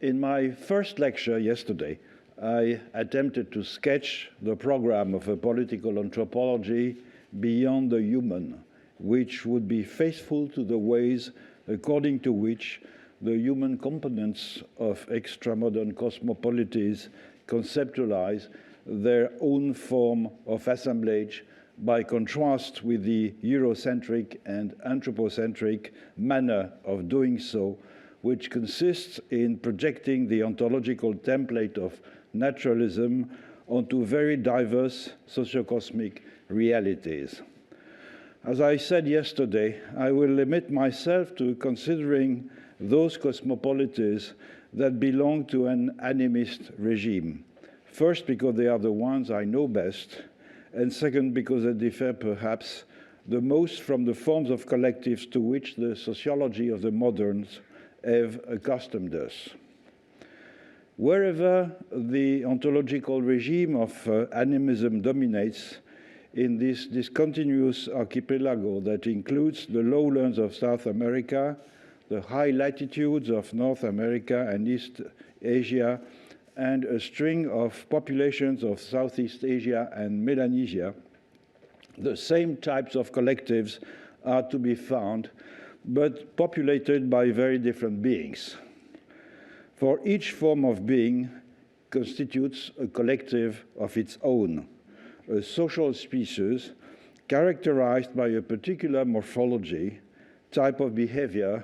In my first lecture yesterday, I attempted to sketch the program of a political anthropology beyond the human, which would be faithful to the ways according to which the human components of extra-modern cosmopolities conceptualize their own form of assemblage by contrast with the Eurocentric and anthropocentric manner of doing so, which consists in projecting the ontological template of naturalism onto very diverse sociocosmic realities. As I said yesterday, I will limit myself to considering those cosmopolities that belong to an animist regime. First, because they are the ones I know best, and second, because they differ perhaps the most from the forms of collectives to which the sociology of the moderns have accustomed us. Wherever the ontological regime of animism dominates in this discontinuous archipelago that includes the lowlands of South America, the high latitudes of North America and East Asia, and a string of populations of Southeast Asia and Melanesia, the same types of collectives are to be found, but populated by very different beings. For each form of being constitutes a collective of its own, a social species characterized by a particular morphology, type of behavior,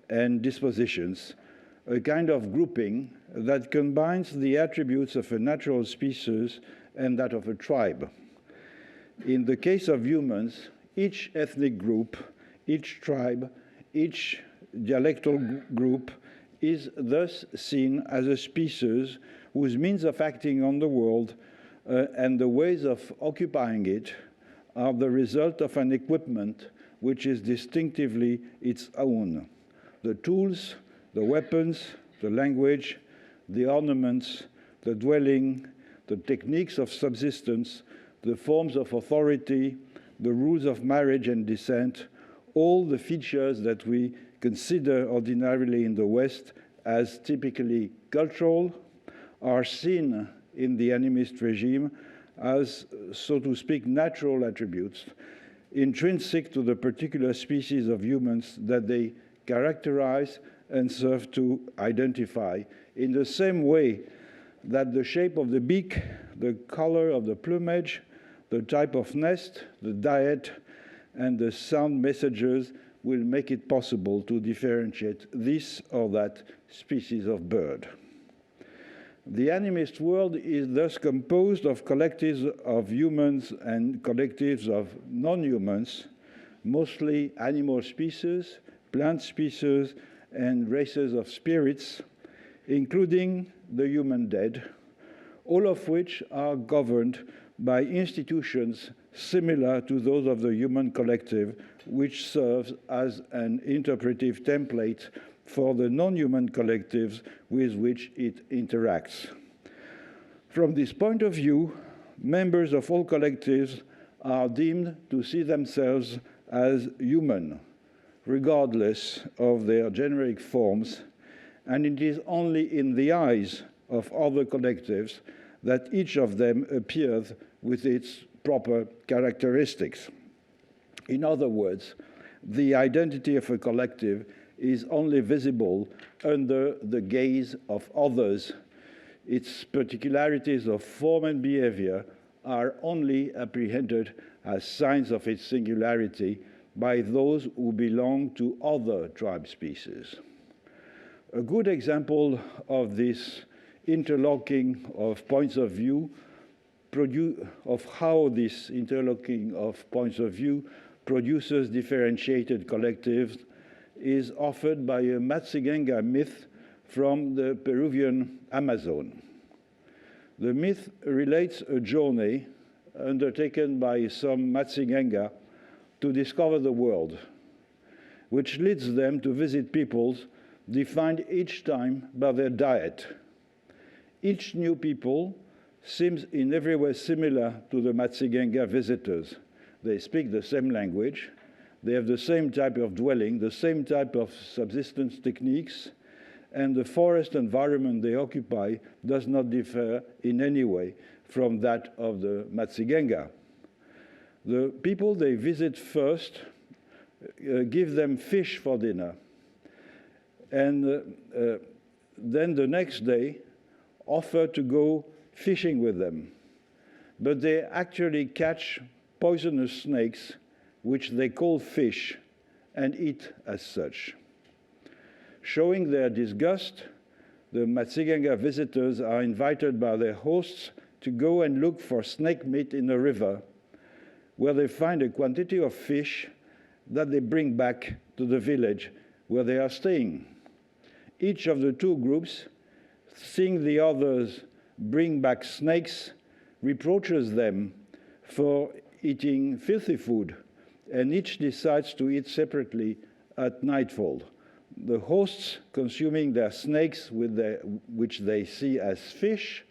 and dispositions, a kind of grouping that combines the attributes of a natural species and that of a tribe. In the case of humans, each ethnic group, each tribe, each dialectal group is thus seen as a species whose means of acting on the world and the ways of occupying it are the result of an equipment which is distinctively its own. The tools, the weapons, the language, the ornaments, the dwelling, the techniques of subsistence, the forms of authority, the rules of marriage and descent, all the features that we consider ordinarily in the West as typically cultural are seen in the animist regime as, so to speak, natural attributes, intrinsic to the particular species of humans that they characterize and serve to identify, in the same way that the shape of the beak, the color of the plumage, the type of nest, the diet, and the sound messages will make it possible to differentiate this or that species of bird. The animist world is thus composed of collectives of humans and collectives of non-humans, mostly animal species, plant species, and races of spirits, including the human dead, all of which are governed by institutions similar to those of the human collective, which serves as an interpretive template for the non-human collectives with which it interacts. From this point of view, members of all collectives are deemed to see themselves as human, regardless of their generic forms, and it is only in the eyes of other collectives that each of them appears with its proper characteristics. In other words, the identity of a collective is only visible under the gaze of others. Its particularities of form and behavior are only apprehended as signs of its singularity by those who belong to other tribe species. A good example of this interlocking of points of view, of how this interlocking of points of view produces differentiated collectives, is offered by a Matzigenga myth from the Peruvian Amazon. The myth relates a journey undertaken by some Matzigenga to discover the world, which leads them to visit peoples defined each time by their diet. Each new people seems in every way similar to the Matzigenga visitors. They speak the same language, they have the same type of dwelling, the same type of subsistence techniques, and the forest environment they occupy does not differ in any way from that of the Matsigenga. The people they visit first give them fish for dinner, and then the next day offer to go fishing with them. But they actually catch poisonous snakes, which they call fish, and eat as such. Showing their disgust, the Matsigenga visitors are invited by their hosts to go and look for snake meat in a river, where they find a quantity of fish that they bring back to the village where they are staying. Each of the two groups, seeing the others bring back snakes, reproaches them for eating filthy food, and each decides to eat separately at nightfall. The hosts consuming their snakes which they see as fish,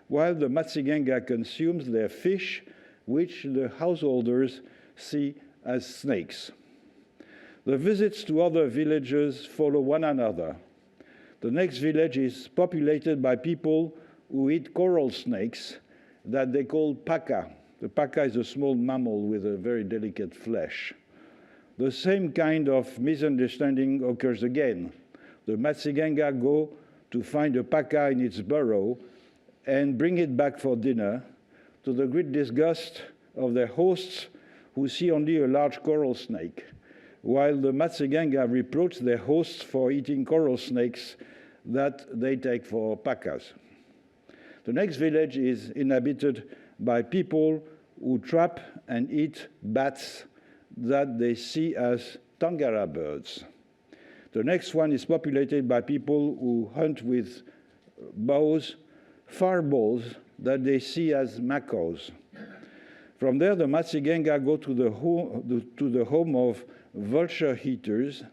while the Matsigenga consumes their fish, which the householders see as snakes. The visits to other villages follow one another. The next village is populated by people who eat coral snakes that they call paka. The paka is a small mammal with a very delicate flesh. The same kind of misunderstanding occurs again. The Matsigenga go to find a paka in its burrow and bring it back for dinner, to the great disgust of their hosts, who see only a large coral snake, while the Matsigenga reproach their hosts for eating coral snakes that they take for pakas. The next village is inhabited by people who trap and eat bats that they see as tangara birds. The next one is populated by people who hunt with bows, fireballs that they see as macaws. From there, the Matsigenga go to the home of vulture eaters,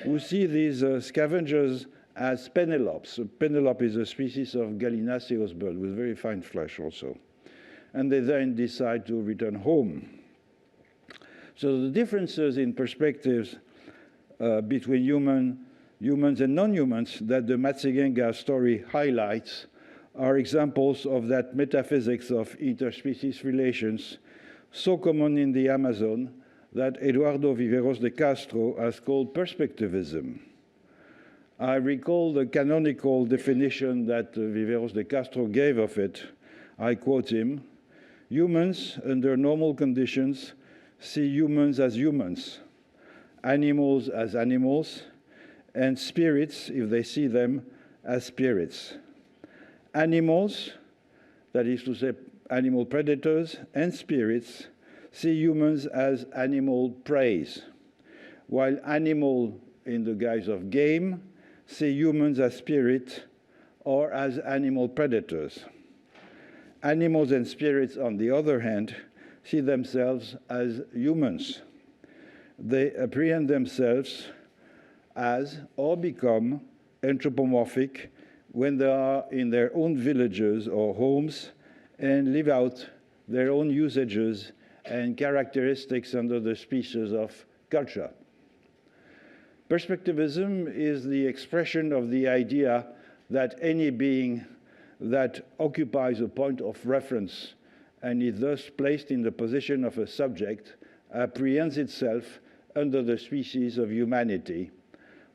who see these scavengers as penelopes. A penelope is a species of gallinaceous bird with very fine flesh also. And they then decide to return home. So the differences in perspectives between humans and non-humans that the Matsigenga story highlights are examples of that metaphysics of interspecies relations so common in the Amazon that Eduardo Viveros de Castro has called perspectivism. I recall the canonical definition that Viveros de Castro gave of it. I quote him: "Humans, under normal conditions, see humans as humans, animals as animals, and spirits, if they see them, as spirits. Animals, that is to say animal predators, and spirits see humans as animal preys, while animal in the guise of game see humans as spirit or as animal predators. Animals and spirits, on the other hand, see themselves as humans. They apprehend themselves as or become anthropomorphic when they are in their own villages or homes and live out their own usages and characteristics under the species of culture." Perspectivism is the expression of the idea that any being that occupies a point of reference and is thus placed in the position of a subject apprehends itself under the species of humanity,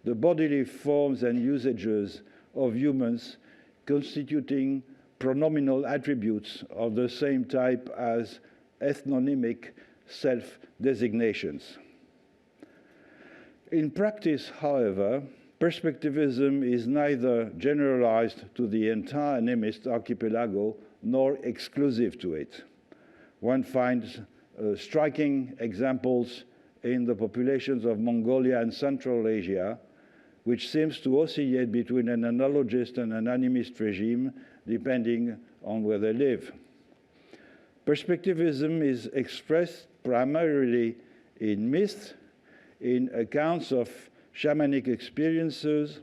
the bodily forms and usages of humans constituting pronominal attributes of the same type as ethnonymic self-designations. In practice, however, perspectivism is neither generalized to the entire animist archipelago nor exclusive to it. One finds striking examples in the populations of Mongolia and Central Asia, which seems to oscillate between an analogist and an animist regime, depending on where they live. Perspectivism is expressed primarily in myth, in accounts of shamanic experiences,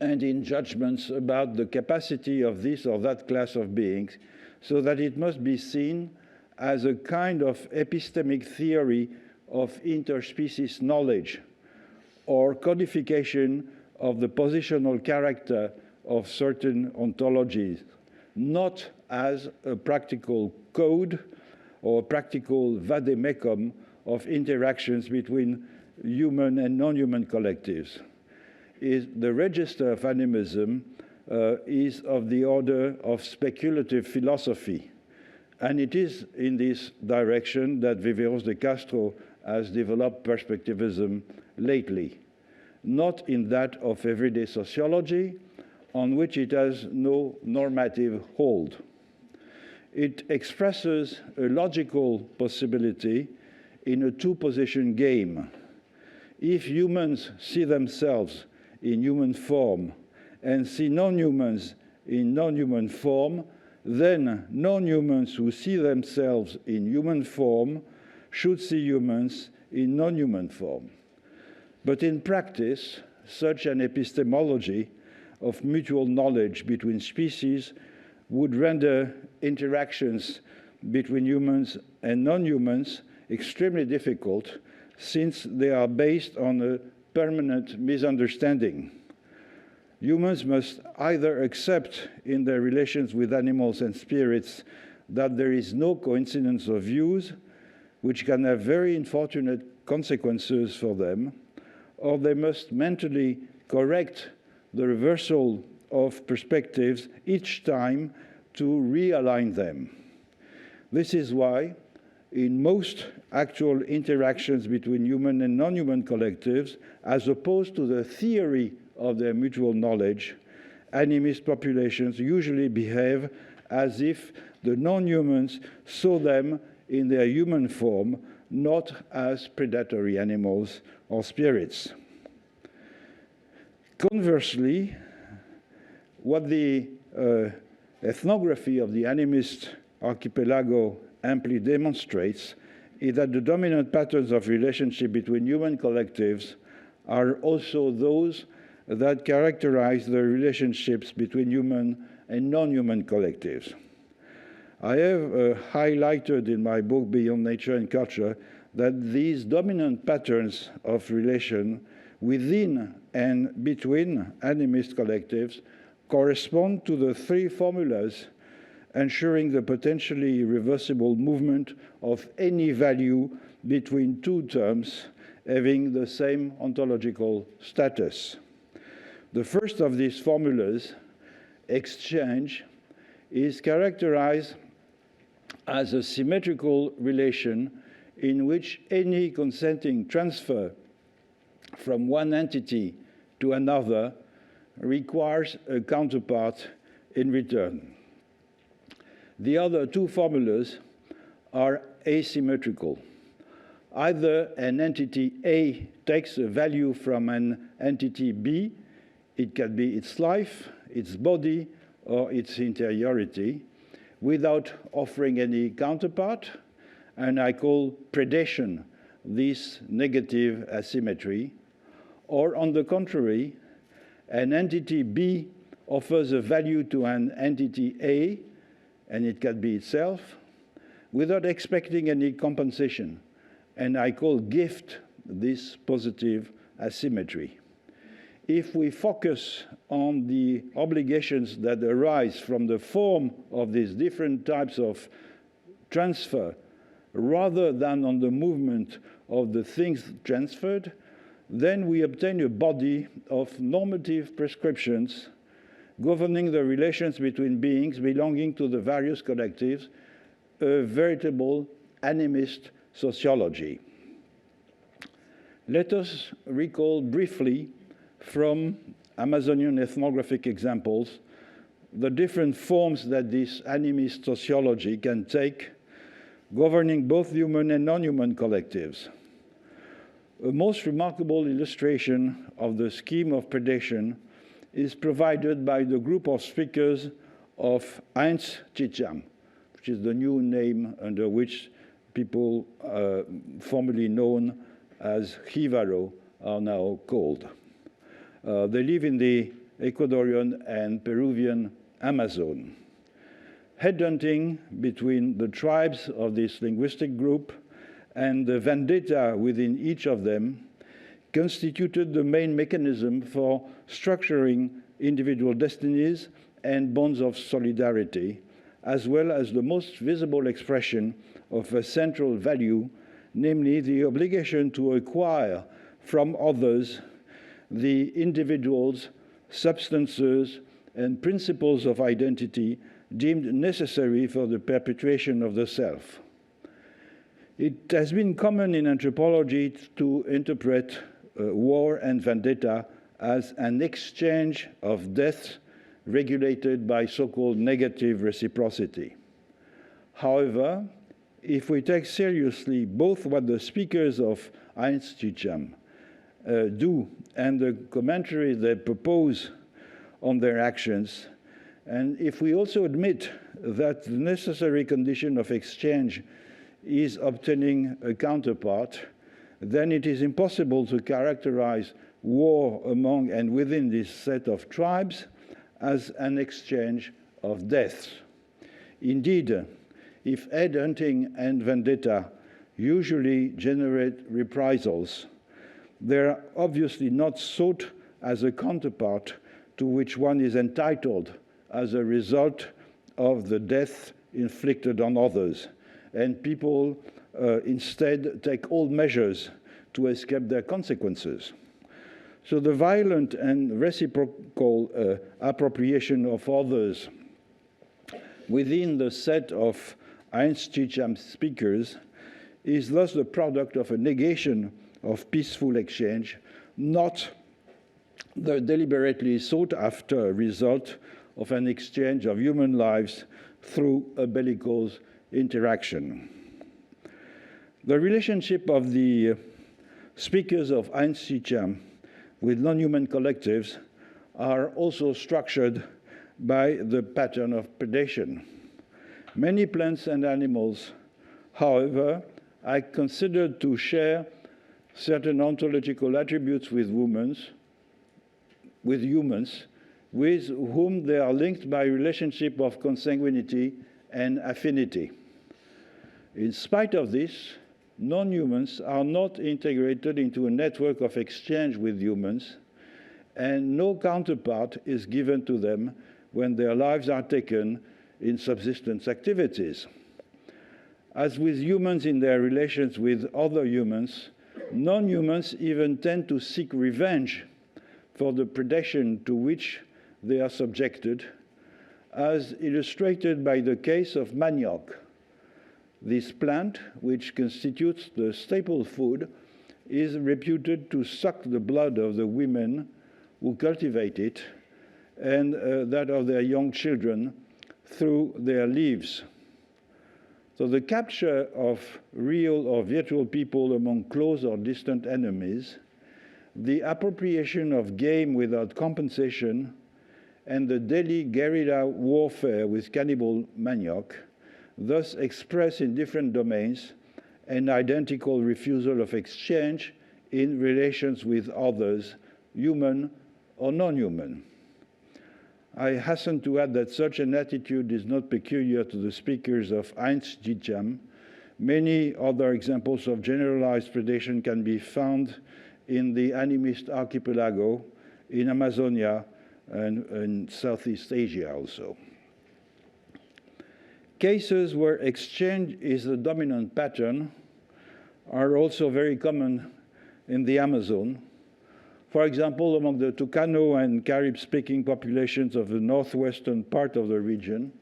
and in judgments about the capacity of this or that class of beings, so that it must be seen as a kind of epistemic theory of interspecies knowledge or codification of the positional character of certain ontologies, not as a practical code or a practical vademecum of interactions between human and non-human collectives. The register of animism is of the order of speculative philosophy. And it is in this direction that Viveros de Castro has developed perspectivism lately, not in that of everyday sociology, on which it has no normative hold. It expresses a logical possibility in a two-position game. If humans see themselves in human form and see non-humans in non-human form, then non-humans who see themselves in human form should see humans in non-human form. But in practice, such an epistemology of mutual knowledge between species would render interactions between humans and non-humans extremely difficult, since they are based on a permanent misunderstanding. Humans must either accept in their relations with animals and spirits that there is no coincidence of views, which can have very unfortunate consequences for them, or they must mentally correct the reversal of perspectives each time to realign them. This is why, in most actual interactions between human and non-human collectives, as opposed to the theory of their mutual knowledge, animist populations usually behave as if the non-humans saw them in their human form, not as predatory animals or spirits. Conversely, what the ethnography of the animist archipelago amply demonstrates is that the dominant patterns of relationship between human collectives are also those that characterize the relationships between human and non-human collectives. I have highlighted in my book, Beyond Nature and Culture, that these dominant patterns of relation within and between animist collectives correspond to the three formulas ensuring the potentially reversible movement of any value between two terms having the same ontological status. The first of these formulas, exchange, is characterized as a symmetrical relation in which any consenting transfer from one entity to another requires a counterpart in return. The other two formulas are asymmetrical. Either an entity A takes a value from an entity B, it can be its life, its body, or its interiority, without offering any counterpart, and I call predation this negative asymmetry. Or on the contrary, an entity B offers a value to an entity A, and it can be itself, without expecting any compensation, and I call gift this positive asymmetry. If we focus on the obligations that arise from the form of these different types of transfer, rather than on the movement of the things transferred, then we obtain a body of normative prescriptions governing the relations between beings belonging to the various collectives, a veritable animist sociology. Let us recall briefly from Amazonian ethnographic examples the different forms that this animist sociology can take, governing both human and non-human collectives. A most remarkable illustration of the scheme of predation is provided by the group of speakers of Heinz Chicham, which is the new name under which people formerly known as Jivaro are now called. They live in the Ecuadorian and Peruvian Amazon. Headhunting between the tribes of this linguistic group and the vendetta within each of them constituted the main mechanism for structuring individual destinies and bonds of solidarity, as well as the most visible expression of a central value, namely the obligation to acquire from others the individuals, substances, and principles of identity deemed necessary for the perpetuation of the self. It has been common in anthropology to interpret war and vendetta as an exchange of death regulated by so-called negative reciprocity. However, if we take seriously both what the speakers of Einstürzam do and the commentary they propose on their actions, and if we also admit that the necessary condition of exchange is obtaining a counterpart, then it is impossible to characterize war among and within this set of tribes as an exchange of deaths. Indeed, if headhunting and vendetta usually generate reprisals, they are obviously not sought as a counterpart to which one is entitled as a result of the death inflicted on others, and people instead take all measures to escape their consequences. So the violent and reciprocal appropriation of others within the set of Einstürzam speakers is thus the product of a negation of peaceful exchange, not the deliberately sought after result of an exchange of human lives through a bellicose interaction. The relationship of the speakers of Einstürzam with non-human collectives are also structured by the pattern of predation. Many plants and animals, however, are considered to share certain ontological attributes with humans, with whom they are linked by a relationship of consanguinity and affinity. In spite of this, non-humans are not integrated into a network of exchange with humans, and no counterpart is given to them when their lives are taken in subsistence activities. As with humans in their relations with other humans, non-humans even tend to seek revenge for the predation to which they are subjected, as illustrated by the case of manioc. This plant, which constitutes the staple food, is reputed to suck the blood of the women who cultivate it and that of their young children through their leaves. So the capture of real or virtual people among close or distant enemies, the appropriation of game without compensation, and the daily guerrilla warfare with cannibal manioc thus express in different domains an identical refusal of exchange in relations with others, human or non-human. I hasten to add that such an attitude is not peculiar to the speakers of Einstürzam. Many other examples of generalized predation can be found in the animist archipelago, in Amazonia, and in Southeast Asia also. Cases where exchange is the dominant pattern are also very common in the Amazon. For example, among the Tucano and Carib-speaking populations of the northwestern part of the region,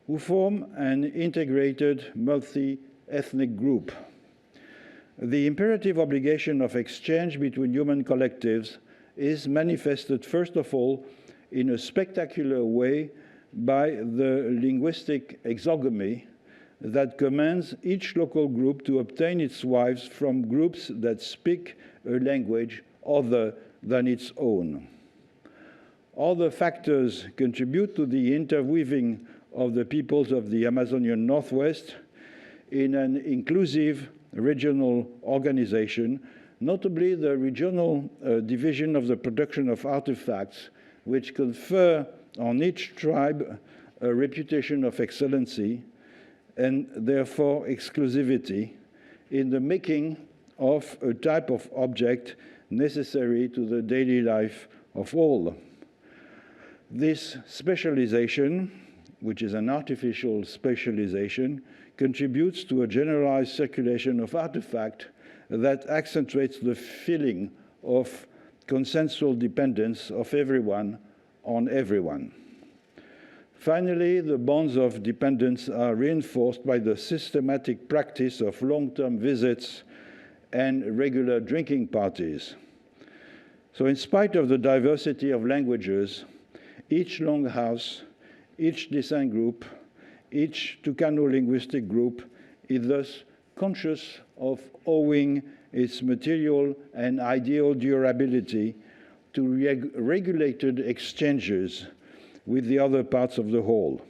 who form an integrated multi-ethnic group. The imperative obligation of exchange between human collectives is manifested, first of all, in a spectacular way by the linguistic exogamy that commands each local group to obtain its wives from groups that speak a language other than its own. Other factors contribute to the interweaving of the peoples of the Amazonian Northwest in an inclusive regional organization, notably the regional division of the production of artifacts, which confer on each tribe a reputation of excellency and therefore exclusivity in the making of a type of object necessary to the daily life of all. This specialization, which is an artificial specialization, contributes to a generalized circulation of artifact that accentuates the feeling of consensual dependence of everyone on everyone. Finally, the bonds of dependence are reinforced by the systematic practice of long-term visits and regular drinking parties. So in spite of the diversity of languages, each longhouse, each descent group, each Tucano linguistic group is thus conscious of owing its material and ideal durability to regulated exchanges with the other parts of the whole.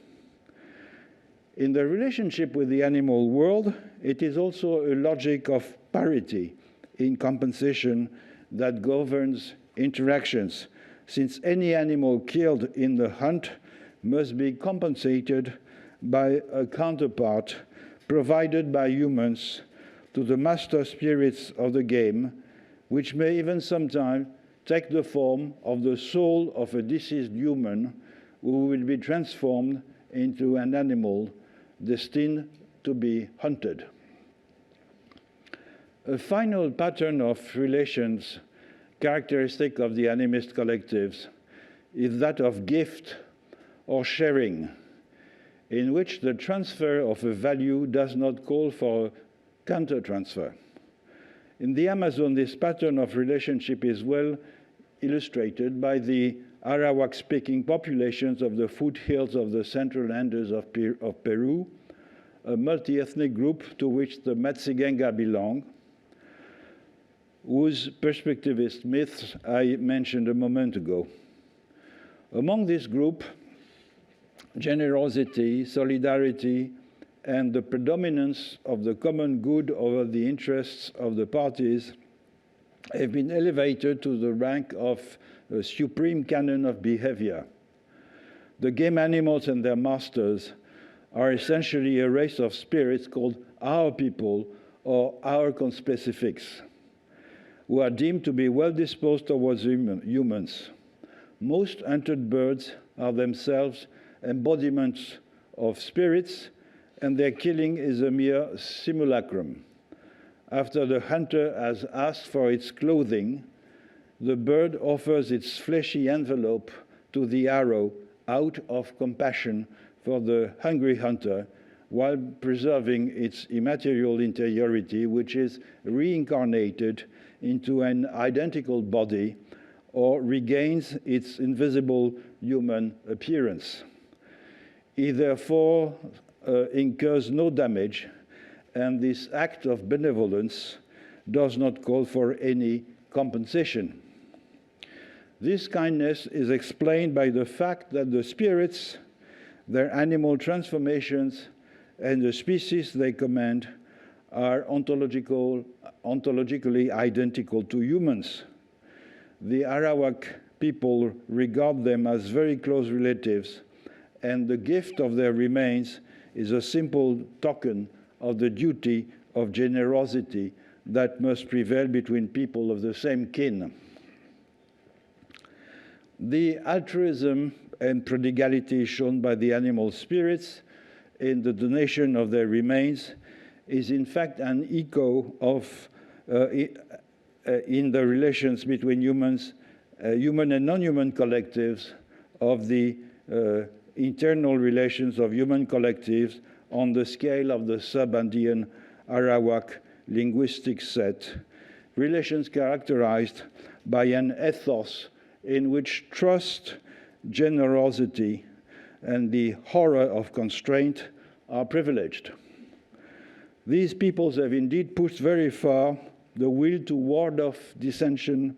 In the relationship with the animal world, it is also a logic of parity in compensation that governs interactions, since any animal killed in the hunt must be compensated by a counterpart provided by humans to the master spirits of the game, which may even sometimes take the form of the soul of a deceased human who will be transformed into an animal destined to be hunted. A final pattern of relations characteristic of the animist collectives is that of gift or sharing, in which the transfer of a value does not call for a counter-transfer. In the Amazon, this pattern of relationship is well illustrated by the Arawak-speaking populations of the foothills of the central Andes of Peru, a multi-ethnic group to which the Matsigenga belong, whose perspectivist myths I mentioned a moment ago. Among this group, generosity, solidarity, and the predominance of the common good over the interests of the parties have been elevated to the rank of a supreme canon of behavior. The game animals and their masters are essentially a race of spirits called our people or our conspecifics, who are deemed to be well disposed towards humans. Most hunted birds are themselves embodiments of spirits, and their killing is a mere simulacrum. After the hunter has asked for its clothing, the bird offers its fleshy envelope to the arrow out of compassion for the hungry hunter, while preserving its immaterial interiority, which is reincarnated into an identical body or regains its invisible human appearance. He therefore incurs no damage, and this act of benevolence does not call for any compensation. This kindness is explained by the fact that the spirits, their animal transformations, and the species they command are ontologically identical to humans. The Arawak people regard them as very close relatives, and the gift of their remains is a simple token of the duty of generosity that must prevail between people of the same kin. The altruism and prodigality shown by the animal spirits in the donation of their remains is in fact an echo of in the relations between humans, human and non-human collectives, of the internal relations of human collectives on the scale of the sub-Andean Arawak linguistic set, relations characterized by an ethos in which trust, generosity, and the horror of constraint are privileged. These peoples have indeed pushed very far the will to ward off dissension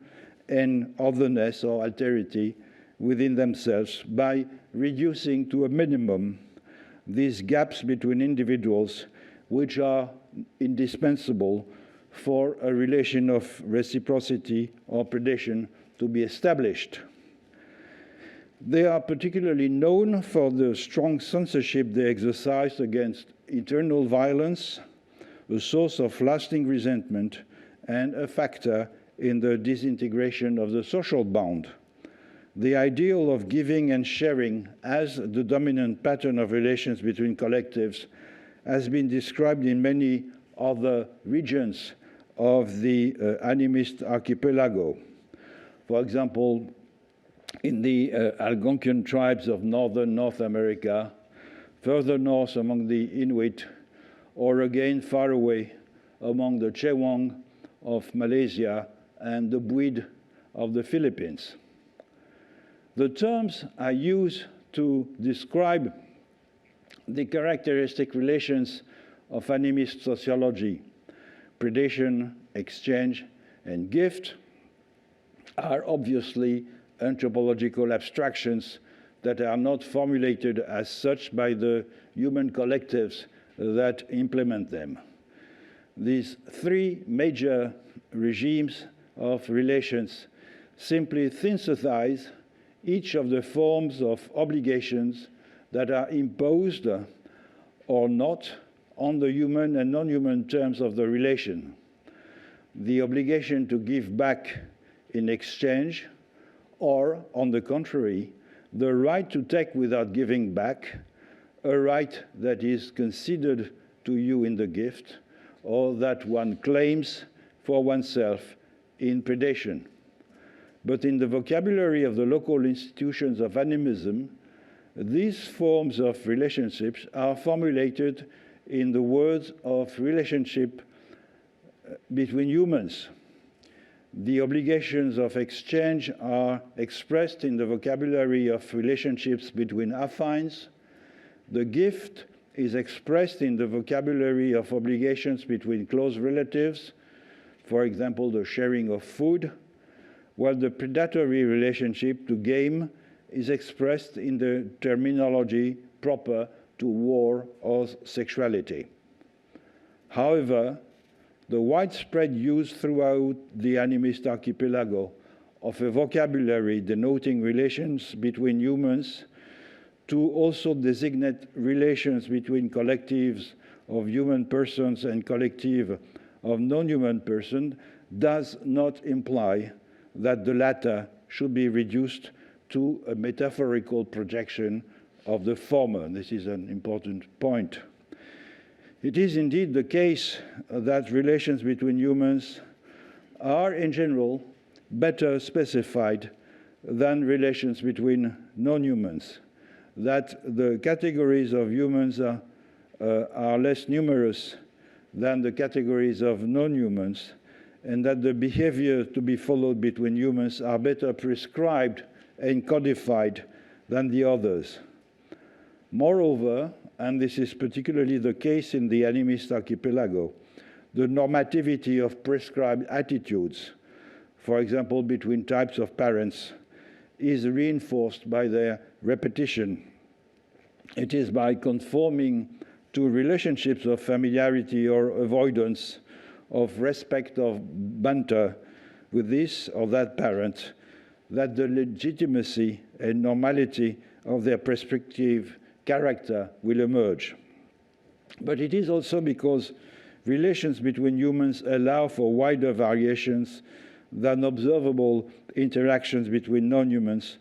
and otherness or alterity within themselves by reducing to a minimum these gaps between individuals which are indispensable for a relation of reciprocity or predation to be established. They are particularly known for the strong censorship they exercise against internal violence, a source of lasting resentment, and a factor in the disintegration of the social bond. The ideal of giving and sharing as the dominant pattern of relations between collectives has been described in many other regions of the animist archipelago. For example, in the Algonquian tribes of northern North America, further north among the Inuit, or again far away among the Chewang of Malaysia and the Buid of the Philippines. The terms are used to describe the characteristic relations of animist sociology. Predation, exchange, and gift are obviously anthropological abstractions that are not formulated as such by the human collectives that implement them. These three major regimes of relations simply synthesize each of the forms of obligations that are imposed or not on the human and non-human terms of the relation. The obligation to give back in exchange, or, on the contrary, the right to take without giving back, a right that is conceded to you in the gift, or that one claims for oneself in predation. But in the vocabulary of the local institutions of animism, these forms of relationships are formulated in the words of relationship between humans. The obligations of exchange are expressed in the vocabulary of relationships between affines. The gift is expressed in the vocabulary of obligations between close relatives, for example, the sharing of food, while the predatory relationship to game is expressed in the terminology proper to war or sexuality. However, the widespread use throughout the animist archipelago of a vocabulary denoting relations between humans to also designate relations between collectives of human persons and collective of non-human persons does not imply that the latter should be reduced to a metaphorical projection of the former. This is an important point. It is indeed the case that relations between humans are, in general, better specified than relations between non-humans, that the categories of humans are less numerous than the categories of non-humans, and that the behavior to be followed between humans are better prescribed and codified than the others. Moreover, and this is particularly the case in the animist archipelago, the normativity of prescribed attitudes, for example, between types of parents, is reinforced by their repetition. It is by conforming to relationships of familiarity or avoidance, of respect, of banter with this or that parent, that the legitimacy and normality of their prescriptive character will emerge. But it is also because relations between humans allow for wider variations than observable interactions between non-humans,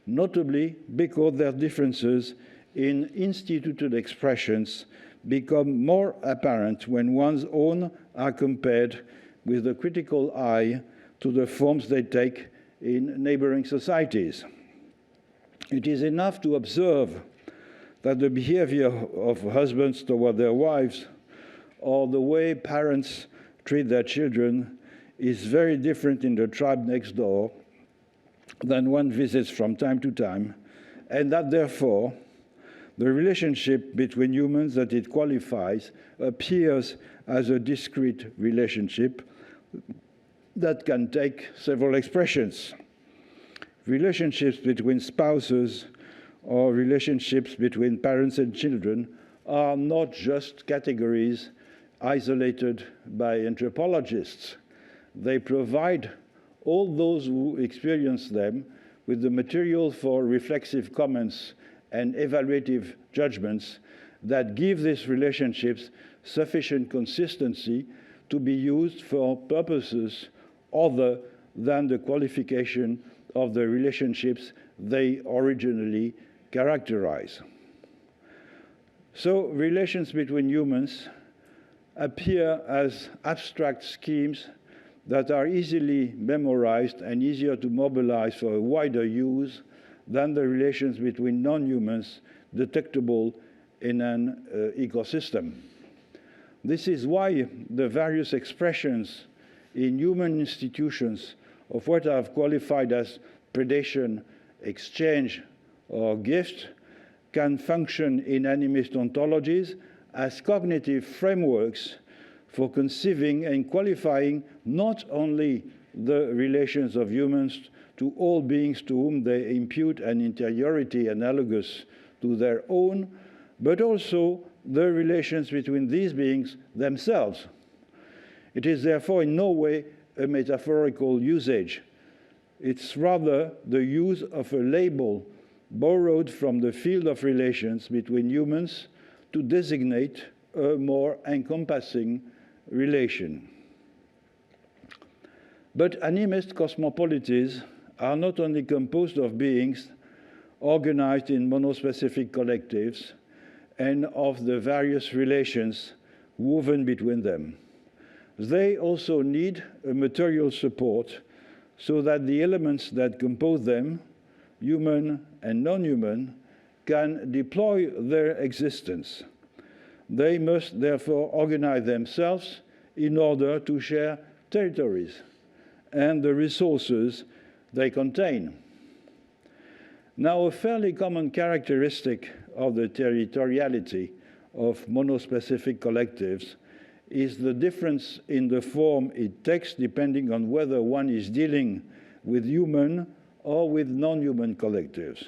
notably because their differences in instituted expressions become more apparent when one's own are compared with a critical eye to the forms they take in neighboring societies. It is enough to observe that the behavior of husbands toward their wives or the way parents treat their children is very different in the tribe next door than one visits from time to time, and that therefore the relationship between humans that it qualifies appears as a discrete relationship that can take several expressions. Relationships between spouses or relationships between parents and children are not just categories isolated by anthropologists. They provide all those who experience them with the material for reflexive comments and evaluative judgments that give these relationships sufficient consistency to be used for purposes other than the qualification of the relationships they originally characterize. So relations between humans appear as abstract schemes that are easily memorized and easier to mobilize for a wider use than the relations between non-humans detectable in an ecosystem. This is why the various expressions in human institutions of what I've qualified as predation, exchange, or gift can function in animist ontologies as cognitive frameworks for conceiving and qualifying not only the relations of humans to all beings to whom they impute an interiority analogous to their own, but also the relations between these beings themselves. It is therefore in no way a metaphorical usage. It's rather the use of a label borrowed from the field of relations between humans to designate a more encompassing relation. But animist cosmopolities are not only composed of beings organized in monospecific collectives and of the various relations woven between them. They also need a material support so that the elements that compose them, human and non-human, can deploy their existence. They must therefore organize themselves in order to share territories and the resources they contain. Now, a fairly common characteristic of the territoriality of monospecific collectives is the difference in the form it takes depending on whether one is dealing with human or with non-human collectives.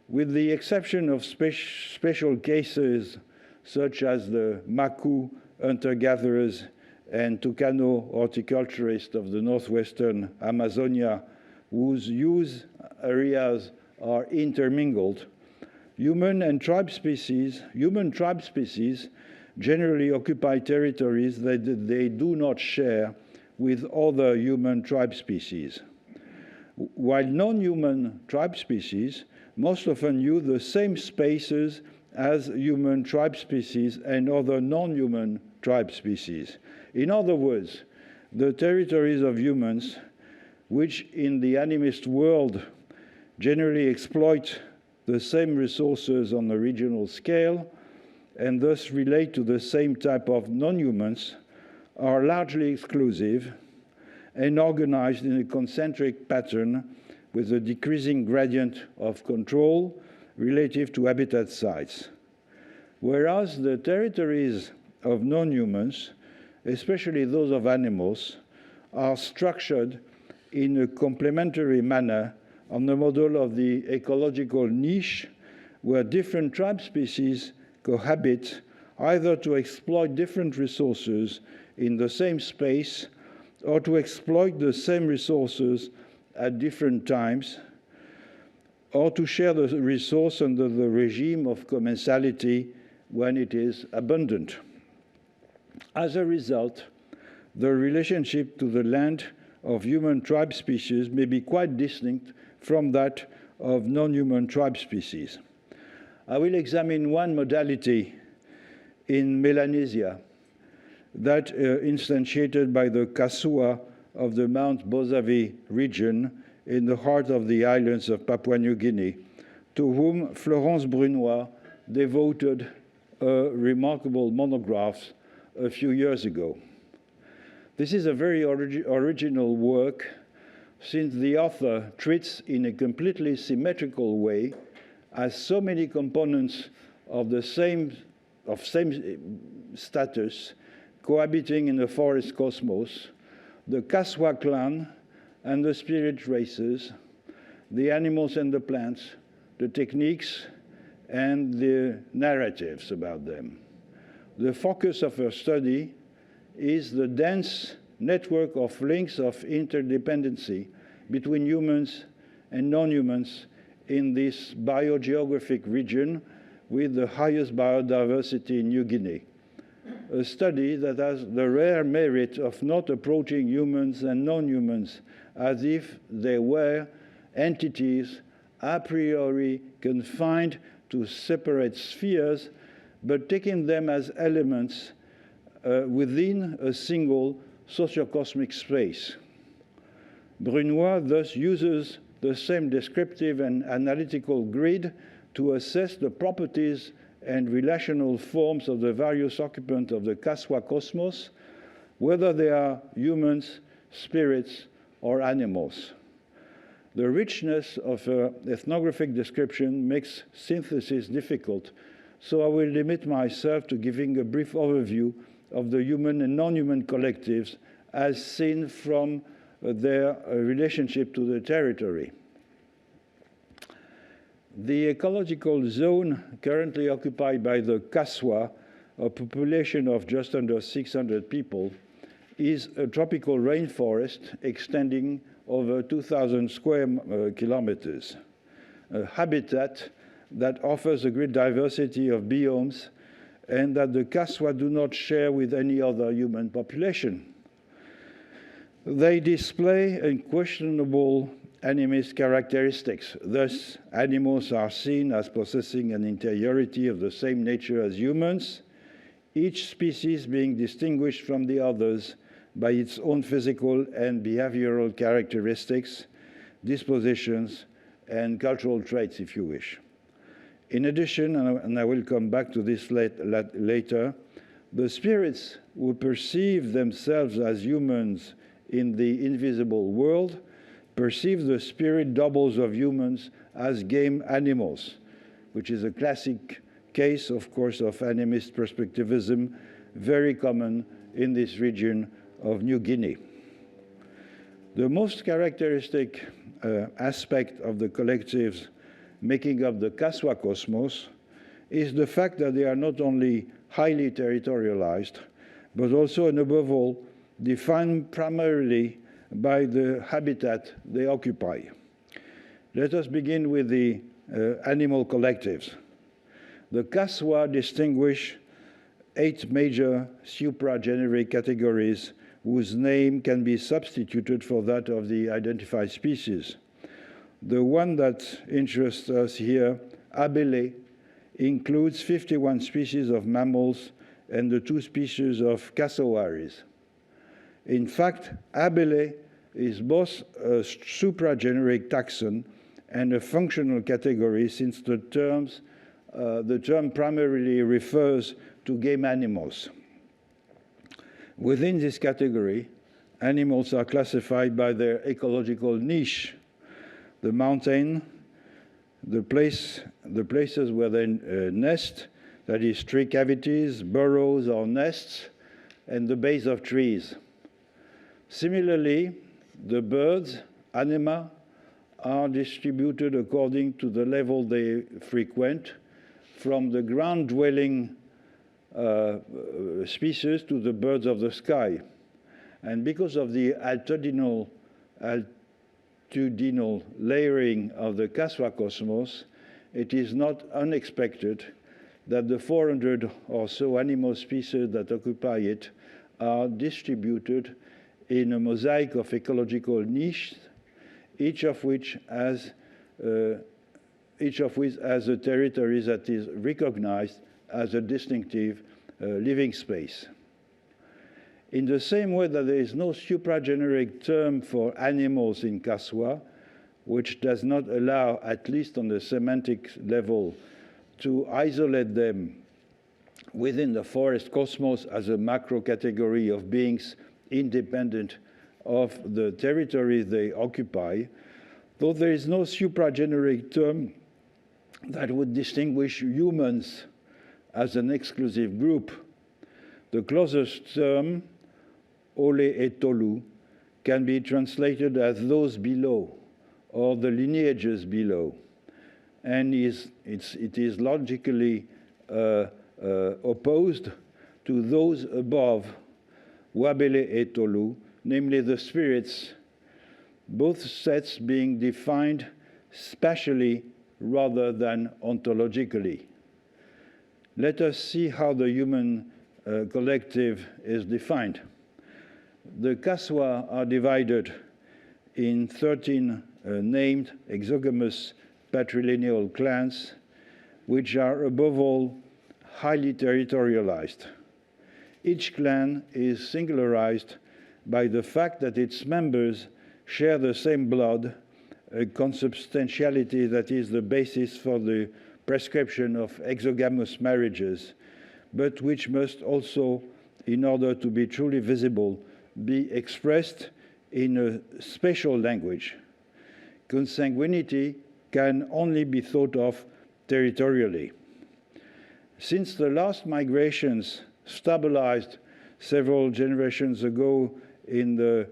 With the exception of special cases such as the Macu hunter-gatherers and Tucano horticulturists of the northwestern Amazonia, whose use areas are intermingled, human tribe species generally occupy territories that they do not share with other human tribe species, while non-human tribe species most often use the same spaces as human tribe species and other non-human tribe species. In other words, the territories of humans, which in the animist world generally exploit the same resources on a regional scale and thus relate to the same type of non-humans, are largely exclusive and organized in a concentric pattern with a decreasing gradient of control relative to habitat sites. Whereas the territories of non-humans, especially those of animals, are structured in a complementary manner on the model of the ecological niche, where different tribe species cohabit either to exploit different resources in the same space or to exploit the same resources at different times, or to share the resource under the regime of commensality when it is abundant. As a result, the relationship to the land of human tribe species may be quite distinct from that of non-human tribe species. I will examine one modality in Melanesia, that instantiated by the Kasua of the Mount Bozavi region in the heart of the islands of Papua New Guinea, to whom Florence Brunois devoted a remarkable monograph a few years ago. This is a very original work, since the author treats in a completely symmetrical way as so many components of the same status cohabiting in the forest cosmos, the Kaswa clan and the spirit races, the animals and the plants, the techniques and the narratives about them. The focus of her study is the dense network of links of interdependency between humans and non-humans in this biogeographic region with the highest biodiversity in New Guinea. a study that has the rare merit of not approaching humans and non-humans as if they were entities a priori confined to separate spheres, but taking them as elements within a single sociocosmic space. Brunois thus uses the same descriptive and analytical grid to assess the properties and relational forms of the various occupants of the Kaswa cosmos, whether they are humans, spirits, or animals. The richness of ethnographic description makes synthesis difficult, so I will limit myself to giving a brief overview of the human and non-human collectives as seen from their relationship to the territory. The ecological zone currently occupied by the Kaswa, a population of just under 600 people, is a tropical rainforest extending over 2,000 square kilometers, a habitat that offers a great diversity of biomes and that the Kaswa do not share with any other human population. They display unquestionable animist characteristics. Thus, animals are seen as possessing an interiority of the same nature as humans, each species being distinguished from the others by its own physical and behavioral characteristics, dispositions, and cultural traits, if you wish. In addition, and I will come back to this later, the spirits who perceive themselves as humans in the invisible world perceive the spirit doubles of humans as game animals, which is a classic case, of course, of animist perspectivism, very common in this region of New Guinea. The most characteristic aspect of the collectives making up the Kaswa cosmos is the fact that they are not only highly territorialized, but also and above all, defined primarily by the habitat they occupy. Let us begin with the animal collectives. The Kaswa distinguish 8 major suprageneric categories whose name can be substituted for that of the identified species. The one that interests us here, Abele, includes 51 species of mammals and the 2 species of cassowaries. In fact, Abele is both a suprageneric taxon and a functional category, since the term primarily refers to game animals. Within this category, animals are classified by their ecological niche: the mountain, the places where they nest, that is, tree cavities, burrows or nests, and the base of trees. Similarly, the birds, anima, are distributed according to the level they frequent, from the ground-dwelling species to the birds of the sky. And because of the altitudinal layering of the Kaswa cosmos, it is not unexpected that the 400 or so animal species that occupy it are distributed in a mosaic of ecological niches, each of which has a territory that is recognized as a distinctive living space. In the same way that there is no suprageneric term for animals in Kaswa, which does not allow, at least on the semantic level, to isolate them within the forest cosmos as a macro category of beings independent of the territory they occupy, though there is no suprageneric term that would distinguish humans as an exclusive group, the closest term, Ole et Tolu, can be translated as those below, or the lineages below, and it is logically opposed to those above, Wabele et Tolu, namely the spirits, both sets being defined spatially rather than ontologically. Let us see how the human collective is defined. The Kaswa are divided in 13 named exogamous patrilineal clans, which are above all highly territorialized. Each clan is singularized by the fact that its members share the same blood, a consubstantiality that is the basis for the prescription of exogamous marriages, but which must also, in order to be truly visible, be expressed in a spatial language. Consanguinity can only be thought of territorially. Since the last migrations stabilized several generations ago in the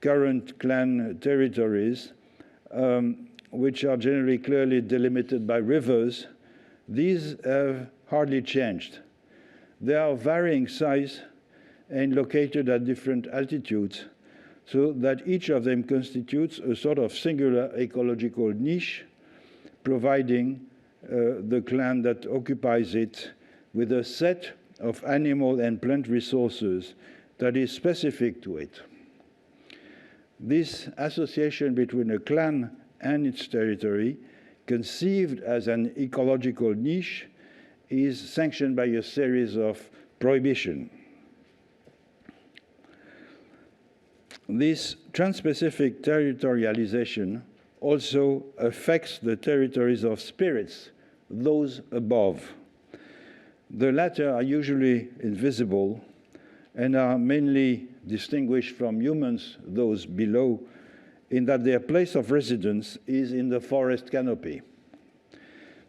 current clan territories, which are generally clearly delimited by rivers, these have hardly changed. They are of varying size and located at different altitudes, so that each of them constitutes a sort of singular ecological niche, providing the clan that occupies it with a set of animal and plant resources that is specific to it. This association between a clan and its territory, conceived as an ecological niche, is sanctioned by a series of prohibitions. This trans-Pacific territorialization also affects the territories of spirits, those above. The latter are usually invisible and are mainly distinguished from humans, those below, in that their place of residence is in the forest canopy.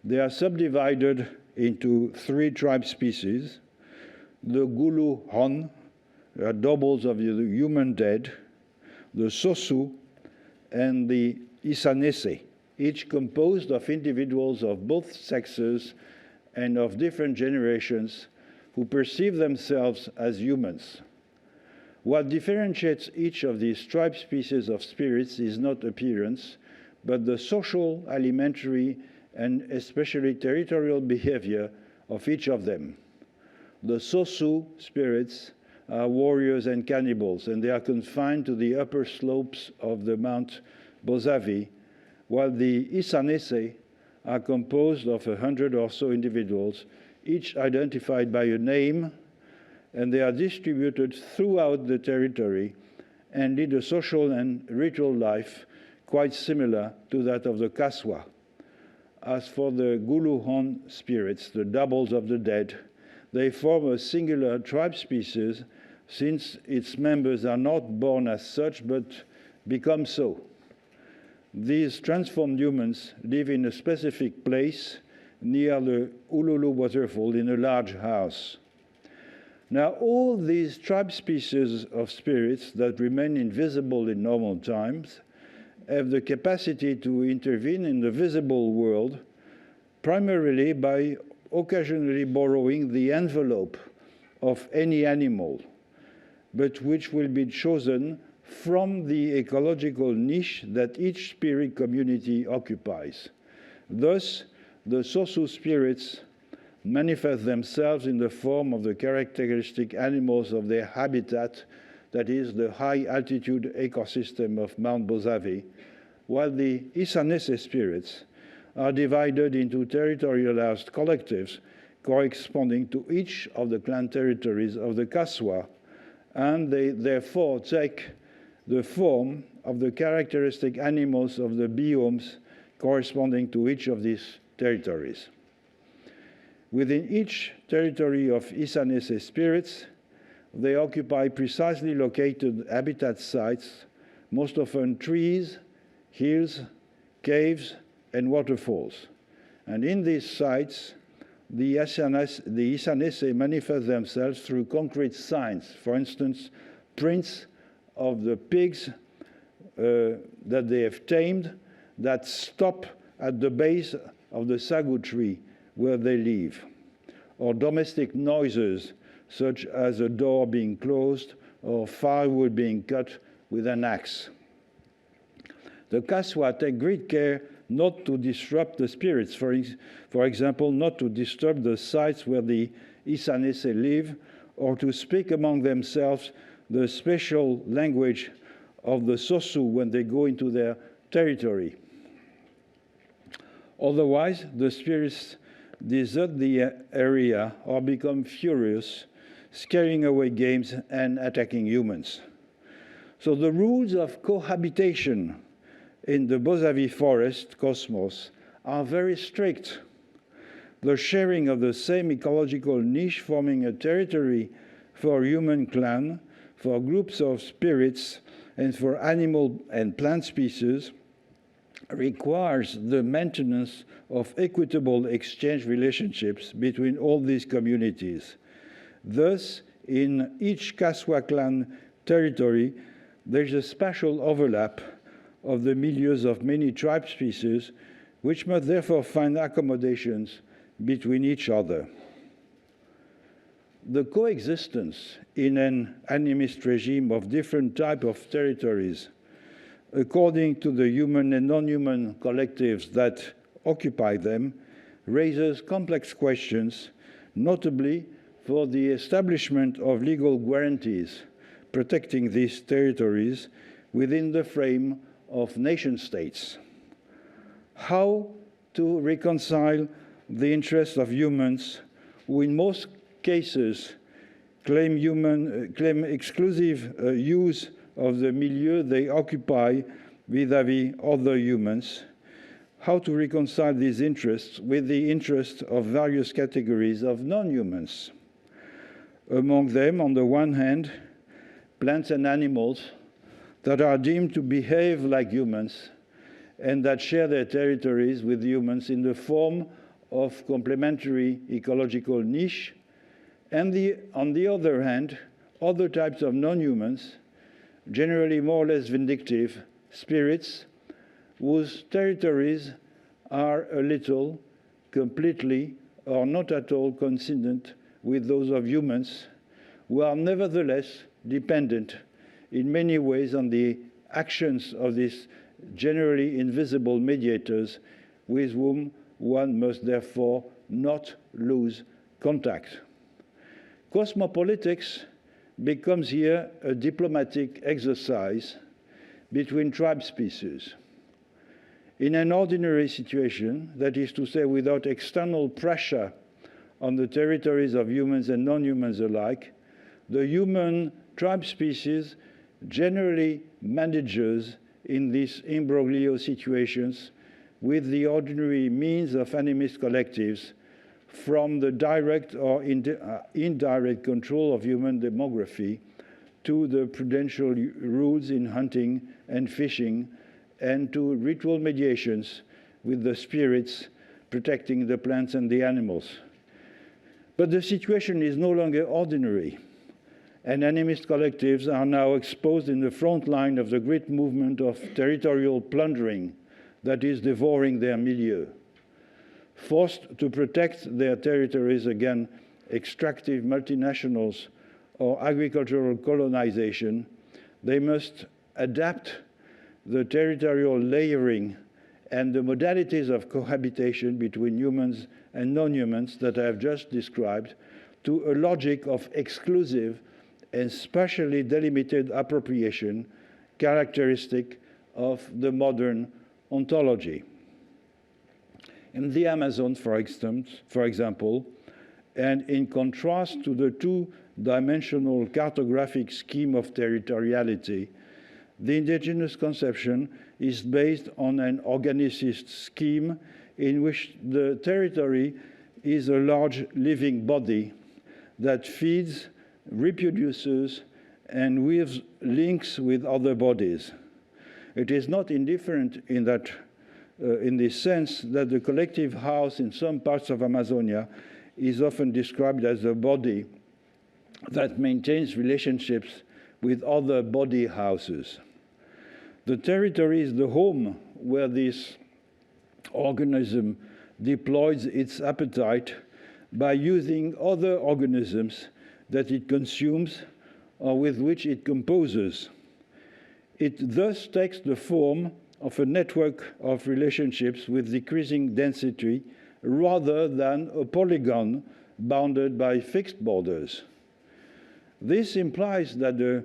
They are subdivided into 3 tribe species: the Gulu Hon, doubles of the human dead, the Sosu, and the Isanese, each composed of individuals of both sexes and of different generations who perceive themselves as humans. What differentiates each of these tribe species of spirits is not appearance, but the social, alimentary, and especially territorial behavior of each of them. The Sosu spirits are warriors and cannibals, and they are confined to the upper slopes of the Mount Bozavi, while the Isanese are composed of 100 or so individuals, each identified by a name, and they are distributed throughout the territory and lead a social and ritual life quite similar to that of the Kaswa. As for the Guluhon spirits, the doubles of the dead, they form a singular tribe species since its members are not born as such but become so. These transformed humans live in a specific place near the Ululu waterfall in a large house. Now, all these tribe species of spirits that remain invisible in normal times have the capacity to intervene in the visible world, primarily by occasionally borrowing the envelope of any animal, but which will be chosen from the ecological niche that each spirit community occupies. Thus, the Sosu spirits manifest themselves in the form of the characteristic animals of their habitat, that is, the high-altitude ecosystem of Mount Bozavi, while the Isanese spirits are divided into territorialized collectives corresponding to each of the clan territories of the Kaswa, and they therefore take the form of the characteristic animals of the biomes corresponding to each of these territories. Within each territory of Isanese spirits, they occupy precisely located habitat sites, most often trees, hills, caves, and waterfalls. And in these sites, the Isanese manifest themselves through concrete signs, for instance, prints of the pigs that they have tamed that stop at the base of the sagu tree where they live, or domestic noises such as a door being closed or firewood being cut with an axe. The Kaswa take great care not to disrupt the spirits, for example, not to disturb the sites where the Isanese live, or to speak among themselves the special language of the Sosu when they go into their territory. Otherwise, the spirits desert the area or become furious, scaring away games and attacking humans. So the rules of cohabitation in the Bozavi forest cosmos are very strict. The sharing of the same ecological niche forming a territory for human clan, for groups of spirits, and for animal and plant species requires the maintenance of equitable exchange relationships between all these communities. Thus, in each Kaswa clan territory, there's a spatial overlap of the milieus of many tribe species, which must therefore find accommodations between each other. The coexistence in an animist regime of different types of territories, according to the human and non-human collectives that occupy them, raises complex questions, notably for the establishment of legal guarantees protecting these territories within the frame of nation-states. How to reconcile the interests of humans who in most cases claim exclusive use of the milieu they occupy vis-à-vis other humans, how to reconcile these interests with the interests of various categories of non-humans. Among them, on the one hand, plants and animals that are deemed to behave like humans and that share their territories with humans in the form of complementary ecological niche, and on the other hand, other types of non-humans, generally more or less vindictive spirits, whose territories are a little, completely, or not at all coincident with those of humans, who are nevertheless dependent in many ways on the actions of these generally invisible mediators with whom one must therefore not lose contact. Cosmopolitics becomes here a diplomatic exercise between tribe species. In an ordinary situation, that is to say, without external pressure on the territories of humans and non-humans alike, the human tribe species generally manages in these imbroglio situations with the ordinary means of animist collectives, from the direct or indirect control of human demography to the prudential rules in hunting and fishing, and to ritual mediations with the spirits protecting the plants and the animals. But the situation is no longer ordinary, and animist collectives are now exposed in the front line of the great movement of territorial plundering that is devouring their milieu. Forced to protect their territories against extractive multinationals or agricultural colonization, they must adapt the territorial layering and the modalities of cohabitation between humans and non-humans that I have just described to a logic of exclusive and spatially delimited appropriation characteristic of the modern ontology. In the Amazon, for example, and in contrast to the two-dimensional cartographic scheme of territoriality, the indigenous conception is based on an organicist scheme in which the territory is a large living body that feeds, reproduces, and weaves links with other bodies. It is not indifferent in this sense that the collective house in some parts of Amazonia is often described as a body that maintains relationships with other body houses. The territory is the home where this organism deploys its appetite by using other organisms that it consumes or with which it composes. It thus takes the form of a network of relationships with decreasing density rather than a polygon bounded by fixed borders. This implies that the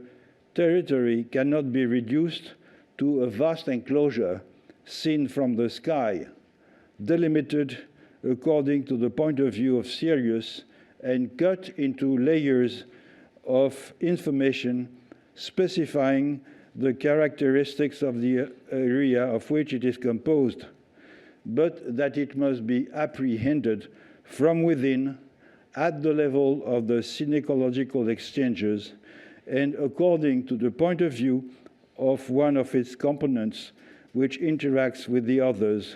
territory cannot be reduced to a vast enclosure seen from the sky, delimited according to the point of view of Sirius and cut into layers of information specifying the characteristics of the area of which it is composed, but that it must be apprehended from within at the level of the synecological exchanges and according to the point of view of one of its components which interacts with the others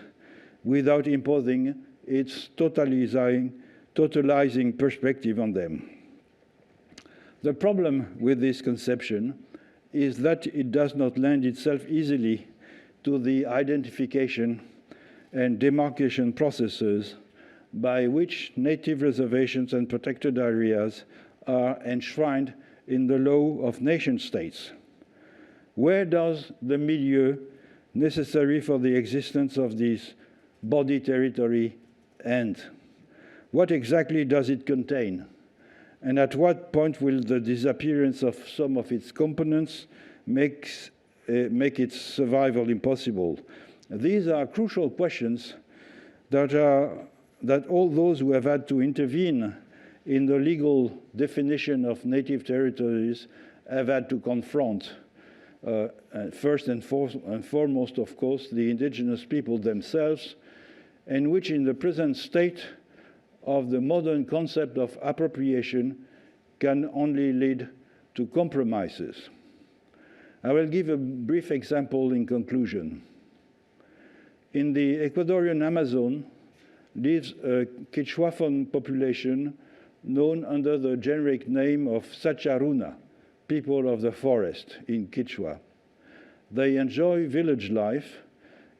without imposing its totalizing perspective on them. The problem with this conception is that it does not lend itself easily to the identification and demarcation processes by which native reservations and protected areas are enshrined in the law of nation-states. Where does the milieu necessary for the existence of this body territory end? What exactly does it contain? And at what point will the disappearance of some of its components make its survival impossible? These are crucial questions that all those who have had to intervene in the legal definition of native territories have had to confront. First and foremost, of course, the indigenous people themselves, and which in the present state of the modern concept of appropriation can only lead to compromises. I will give a brief example in conclusion. In the Ecuadorian Amazon lives a Quechuaphone population known under the generic name of Sacharuna, people of the forest in Quechua. They enjoy village life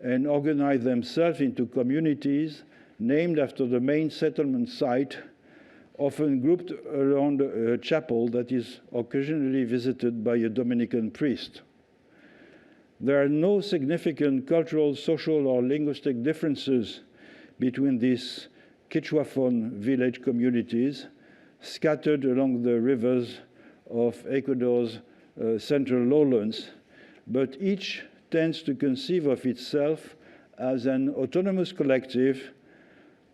and organize themselves into communities named after the main settlement site, often grouped around a chapel that is occasionally visited by a Dominican priest. There are no significant cultural, social, or linguistic differences between these Quechuaphone village communities scattered along the rivers of Ecuador's central lowlands, but each tends to conceive of itself as an autonomous collective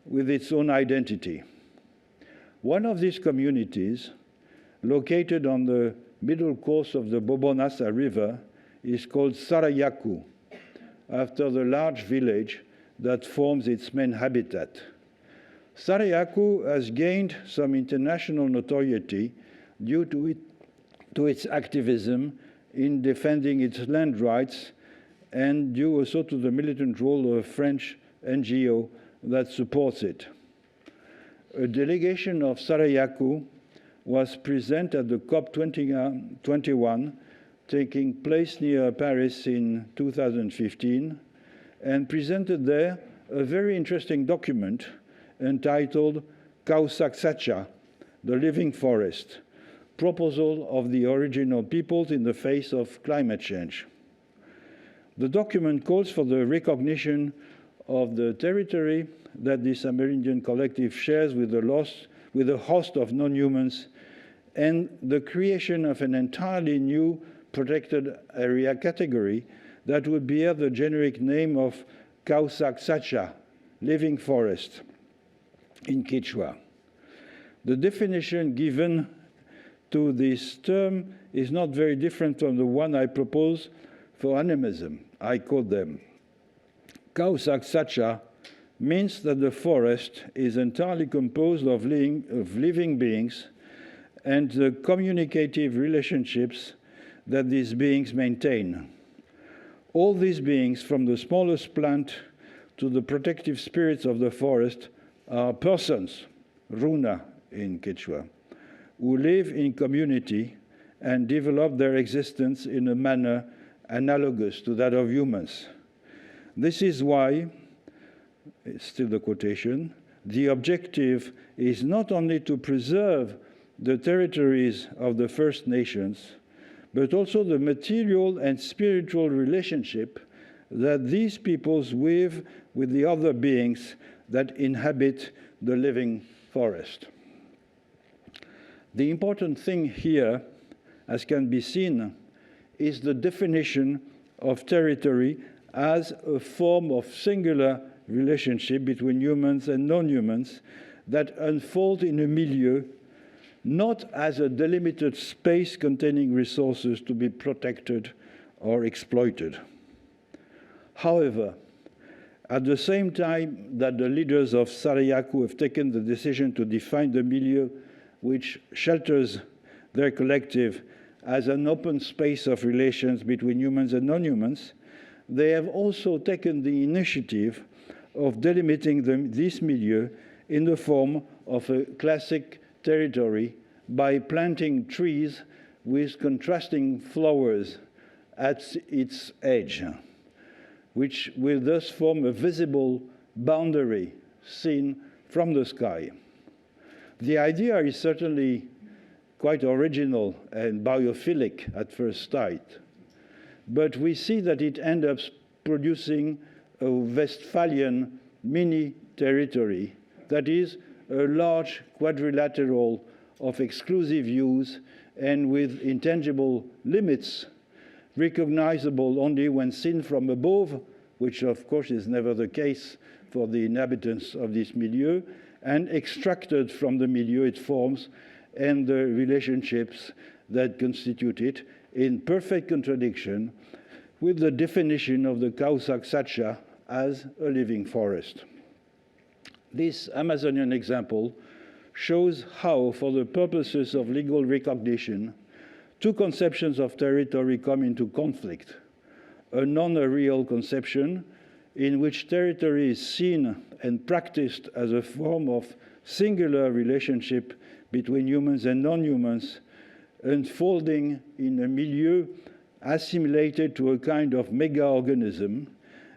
with its own identity. One of these communities, located on the middle course of the Bobonasa River, is called Sarayaku, after the large village that forms its main habitat. Sarayaku has gained some international notoriety due to its activism in defending its land rights and due also to the militant role of a French NGO that supports it. A delegation of Sarayaku was present at the COP21 taking place near Paris in 2015 and presented there a very interesting document entitled Kausaksacha, the Living Forest, Proposal of the Original Peoples in the Face of Climate Change. The document calls for the recognition of the territory that this Amerindian collective shares with a host of non-humans and the creation of an entirely new protected area category that would bear the generic name of Kausaksacha, living forest, in Quechua. The definition given to this term is not very different from the one I propose for animism. I quote them. Kausaksacha means that the forest is entirely composed of living beings and the communicative relationships that these beings maintain. All these beings, from the smallest plant to the protective spirits of the forest, are persons, runa in Quechua, who live in community and develop their existence in a manner analogous to that of humans. This is why, it's still the quotation, the objective is not only to preserve the territories of the First Nations, but also the material and spiritual relationship that these peoples weave with the other beings that inhabit the living forest. The important thing here, as can be seen, is the definition of territory as a form of singular relationship between humans and non-humans that unfold in a milieu, not as a delimited space containing resources to be protected or exploited. However, at the same time that the leaders of Sarayaku have taken the decision to define the milieu which shelters their collective as an open space of relations between humans and non-humans, they have also taken the initiative of delimiting this milieu in the form of a classic territory by planting trees with contrasting flowers at its edge, which will thus form a visible boundary seen from the sky. The idea is certainly quite original and biophilic at first sight, but we see that it ends up producing a Westphalian mini-territory that is a large quadrilateral of exclusive use and with intangible limits, recognizable only when seen from above, which of course is never the case for the inhabitants of this milieu, and extracted from the milieu it forms and the relationships that constitute it, in perfect contradiction with the definition of the Kausak Sacha as a living forest. This Amazonian example shows how, for the purposes of legal recognition, two conceptions of territory come into conflict: a non-areal conception in which territory is seen and practiced as a form of singular relationship between humans and non-humans, unfolding in a milieu assimilated to a kind of mega-organism,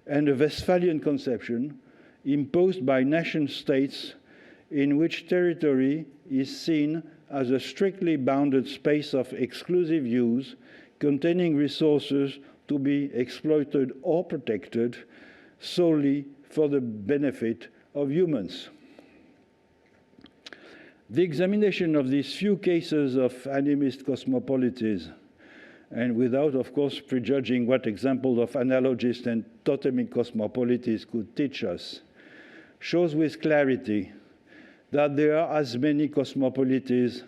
and a Westphalian conception imposed by nation-states in which territory is seen as a strictly bounded space of exclusive use containing resources to be exploited or protected solely for the benefit of humans. The examination of these few cases of animist cosmopolities, and without, of course, prejudging what example of analogist and totemic cosmopolities could teach us, shows with clarity that there are as many cosmopolities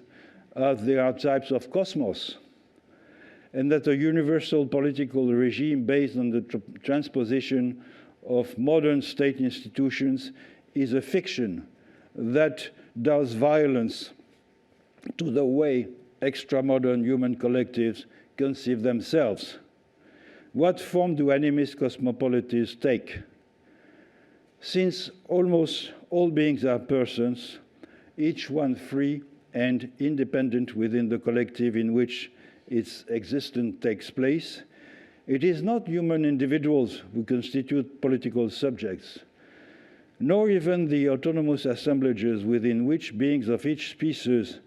as there are types of cosmos, and that a universal political regime based on the transposition of modern state institutions is a fiction that does violence to the way extra-modern human collectives conceive themselves. What form do animist cosmopolities take? Since almost all beings are persons, each one free and independent within the collective in which its existence takes place, it is not human individuals who constitute political subjects, nor even the autonomous assemblages within which beings of each species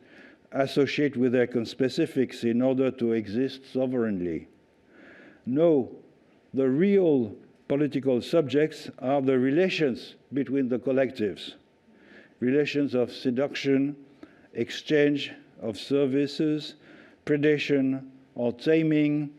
associate with their conspecifics in order to exist sovereignly. No, the real political subjects are the relations between the collectives, relations of seduction, exchange of services, predation or taming,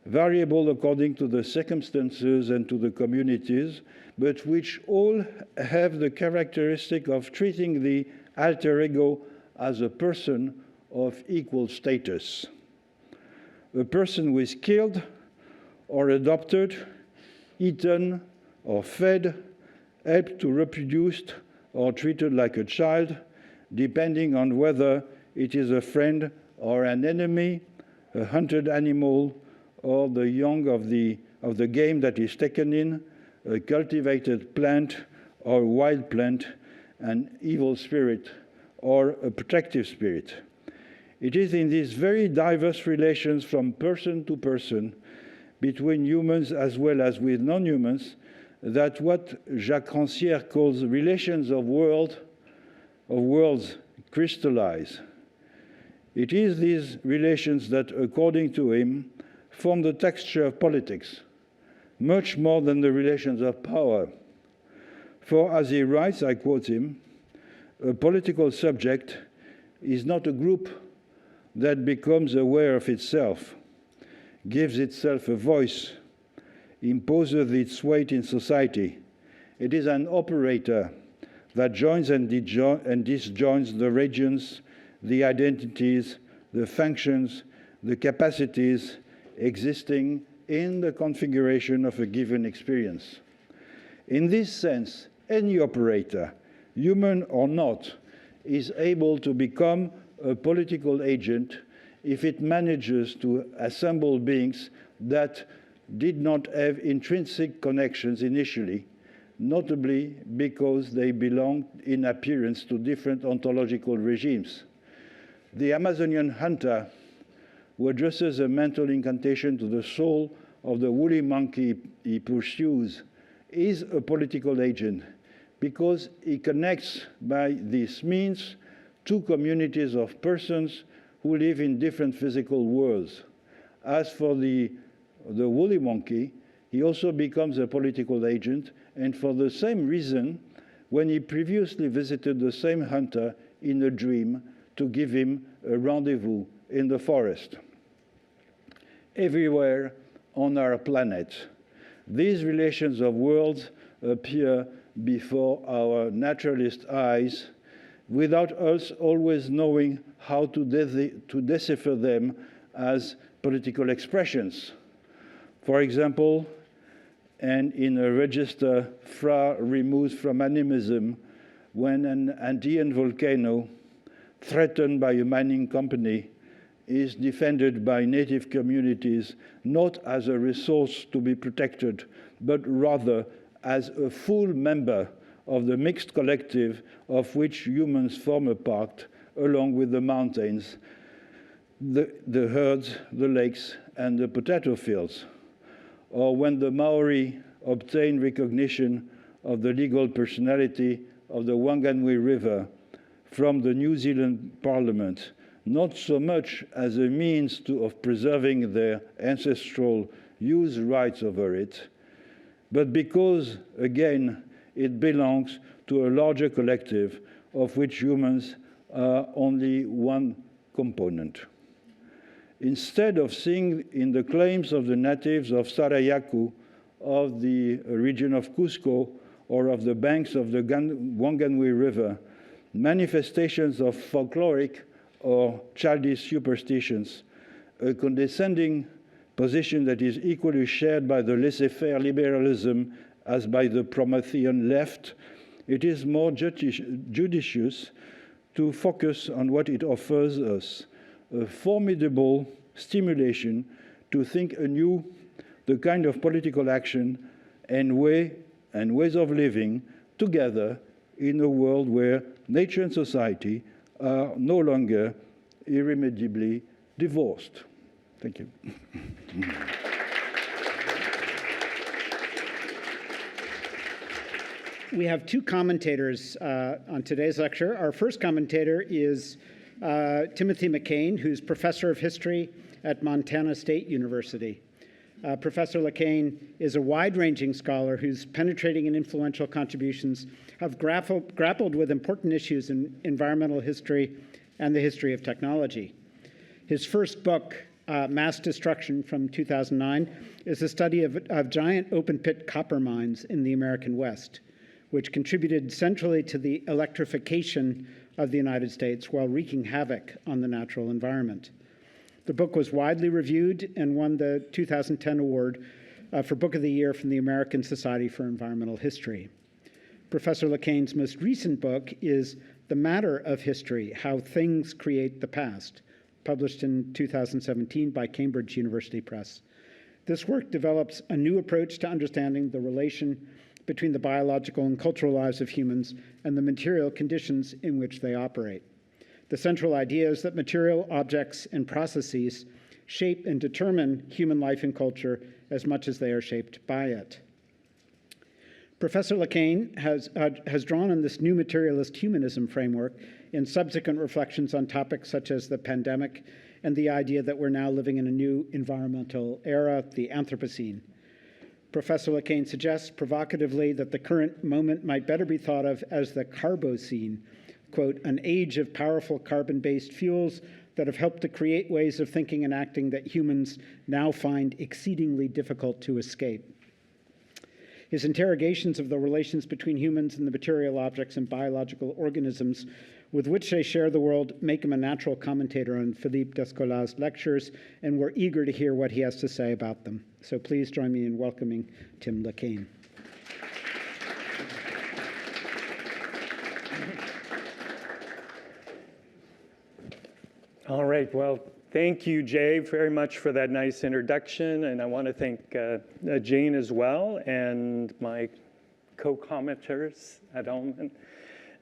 variable according to the circumstances and to the communities, but which all have the characteristic of treating the alter ego as a person of equal status. A person who is killed or adopted, eaten or fed, helped to reproduce or treated like a child, depending on whether it is a friend or an enemy, a hunted animal, or the young of the game that is taken in, a cultivated plant or wild plant, an evil spirit or a protective spirit. It is in these very diverse relations from person to person, between humans as well as with non-humans, that what Jacques Rancière calls relations of worlds crystallize. It is these relations that, according to him, form the texture of politics, much more than the relations of power. For as he writes, I quote him, a political subject is not a group that becomes aware of itself, gives itself a voice, imposes its weight in society. It is an operator that joins and disjoins the regions, the identities, the functions, the capacities existing in the configuration of a given experience. In this sense, any operator, human or not, is able to become a political agent if it manages to assemble beings that did not have intrinsic connections initially, notably because they belonged in appearance to different ontological regimes. The Amazonian hunter, who addresses a mental incantation to the soul of the woolly monkey he pursues, is a political agent because he connects by this means two communities of persons who live in different physical worlds. As for the woolly monkey, he also becomes a political agent, and for the same reason, when he previously visited the same hunter in a dream to give him a rendezvous in the forest. Everywhere on our planet, these relations of worlds appear before our naturalist eyes without us always knowing how to decipher them as political expressions. For example, and in a register far removed from animism, when an Andean volcano threatened by a mining company is defended by native communities not as a resource to be protected, but rather as a full member of the mixed collective of which humans form a part, along with the mountains, the herds, the lakes, and the potato fields. Or when the Maori obtain recognition of the legal personality of the Wanganui River from the New Zealand Parliament, not so much as a means of preserving their ancestral use rights over it, but because, again, it belongs to a larger collective of which humans are only one component. Instead of seeing in the claims of the natives of Sarayaku, of the region of Cusco, or of the banks of the Wanganui River, manifestations of folkloric or childish superstitions, a condescending position that is equally shared by the laissez-faire liberalism as by the Promethean left, it is more judicious to focus on what it offers us, a formidable stimulation to think anew the kind of political action and ways of living together in a world where nature and society are no longer irremediably divorced. Thank you. We have two commentators on today's lecture. Our first commentator is Timothy LeCain, who's professor of history at Montana State University. Professor LeCain is a wide-ranging scholar whose penetrating and influential contributions have grappled with important issues in environmental history and the history of technology. His first book, Mass Destruction from 2009, is a study of giant open-pit copper mines in the American West, which contributed centrally to the electrification of the United States while wreaking havoc on the natural environment. The book was widely reviewed and won the 2010 award for Book of the Year from the American Society for Environmental History. Professor LeCain's most recent book is The Matter of History: How Things Create the Past, published in 2017 by Cambridge University Press. This work develops a new approach to understanding the relation between the biological and cultural lives of humans and the material conditions in which they operate. The central idea is that material objects and processes shape and determine human life and culture as much as they are shaped by it. Professor LeCain has drawn on this new materialist humanism framework in subsequent reflections on topics such as the pandemic and the idea that we're now living in a new environmental era, the Anthropocene. Professor LeCain suggests provocatively that the current moment might better be thought of as the Carbocene, quote, an age of powerful carbon-based fuels that have helped to create ways of thinking and acting that humans now find exceedingly difficult to escape. His interrogations of the relations between humans and the material objects and biological organisms with which they share the world make him a natural commentator on Philippe Descola's lectures, and we're eager to hear what he has to say about them. So please join me in welcoming Tim LeCain. All right, well, thank you, Jay, very much for that nice introduction, and I want to thank Jane as well, and my co-commenters at home,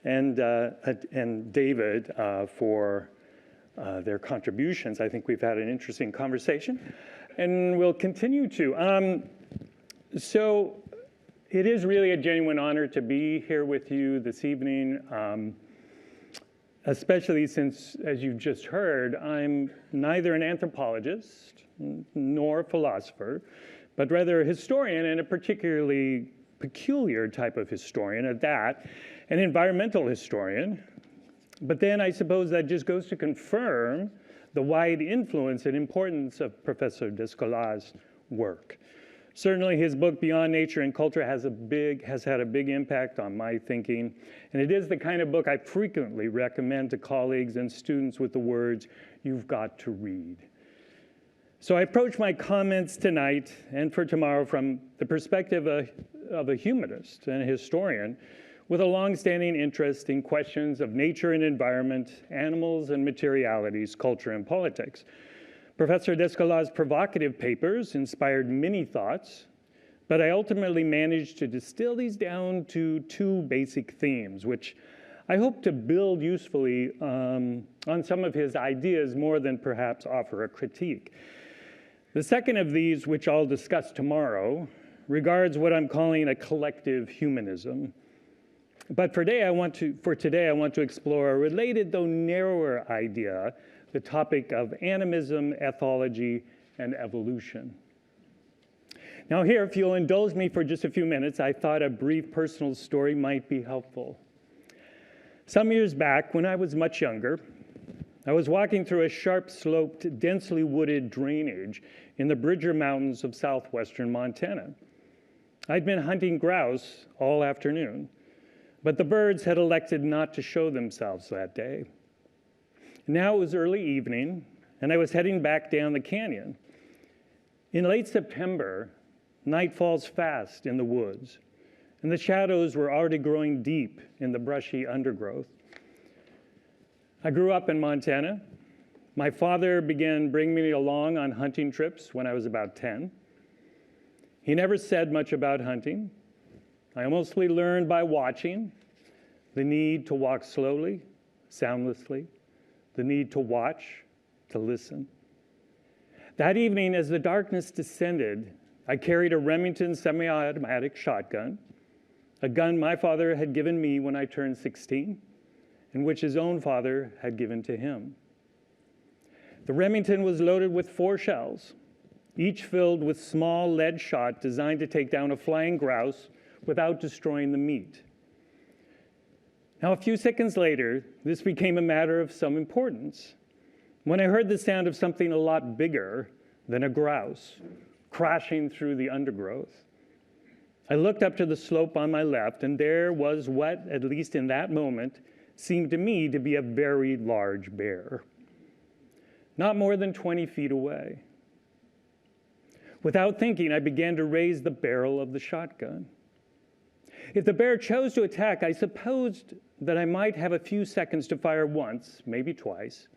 and David for their contributions. I think we've had an interesting conversation, and we'll continue to. So it is really a genuine honor to be here with you this evening. Especially since, as you just heard, I'm neither an anthropologist nor a philosopher, but rather a historian, and a particularly peculiar type of historian at that, an environmental historian. But then I suppose that just goes to confirm the wide influence and importance of Professor Descola's work. Certainly his book, Beyond Nature and Culture, has had a big impact on my thinking, and it is the kind of book I frequently recommend to colleagues and students with the words, "You've got to read." So I approach my comments tonight and for tomorrow from the perspective of a humanist and a historian with a long-standing interest in questions of nature and environment, animals and materialities, culture and politics. Professor Descola's provocative papers inspired many thoughts, but I ultimately managed to distill these down to two basic themes, which I hope to build usefully on some of his ideas more than perhaps offer a critique. The second of these, which I'll discuss tomorrow, regards what I'm calling a collective humanism. But for today, I want to explore a related, though narrower idea, the topic of animism, ethology, and evolution. Now here, if you'll indulge me for just a few minutes, I thought a brief personal story might be helpful. Some years back, when I was much younger, I was walking through a sharp-sloped, densely wooded drainage in the Bridger Mountains of southwestern Montana. I'd been hunting grouse all afternoon, but the birds had elected not to show themselves that day. Now it was early evening, and I was heading back down the canyon. In late September, night falls fast in the woods, and the shadows were already growing deep in the brushy undergrowth. I grew up in Montana. My father began bringing me along on hunting trips when I was about 10. He never said much about hunting. I mostly learned by watching the need to walk slowly, soundlessly, the need to watch, to listen. That evening, as the darkness descended, I carried a Remington semi-automatic shotgun, a gun my father had given me when I turned 16, and which his own father had given to him. The Remington was loaded with 4 shells, each filled with small lead shot designed to take down a flying grouse without destroying the meat. Now, a few seconds later, this became a matter of some importance when I heard the sound of something a lot bigger than a grouse crashing through the undergrowth. I looked up to the slope on my left, and there was what, at least in that moment, seemed to me to be a very large bear, not more than 20 feet away. Without thinking, I began to raise the barrel of the shotgun. If the bear chose to attack, I supposed that I might have a few seconds to fire once, maybe twice,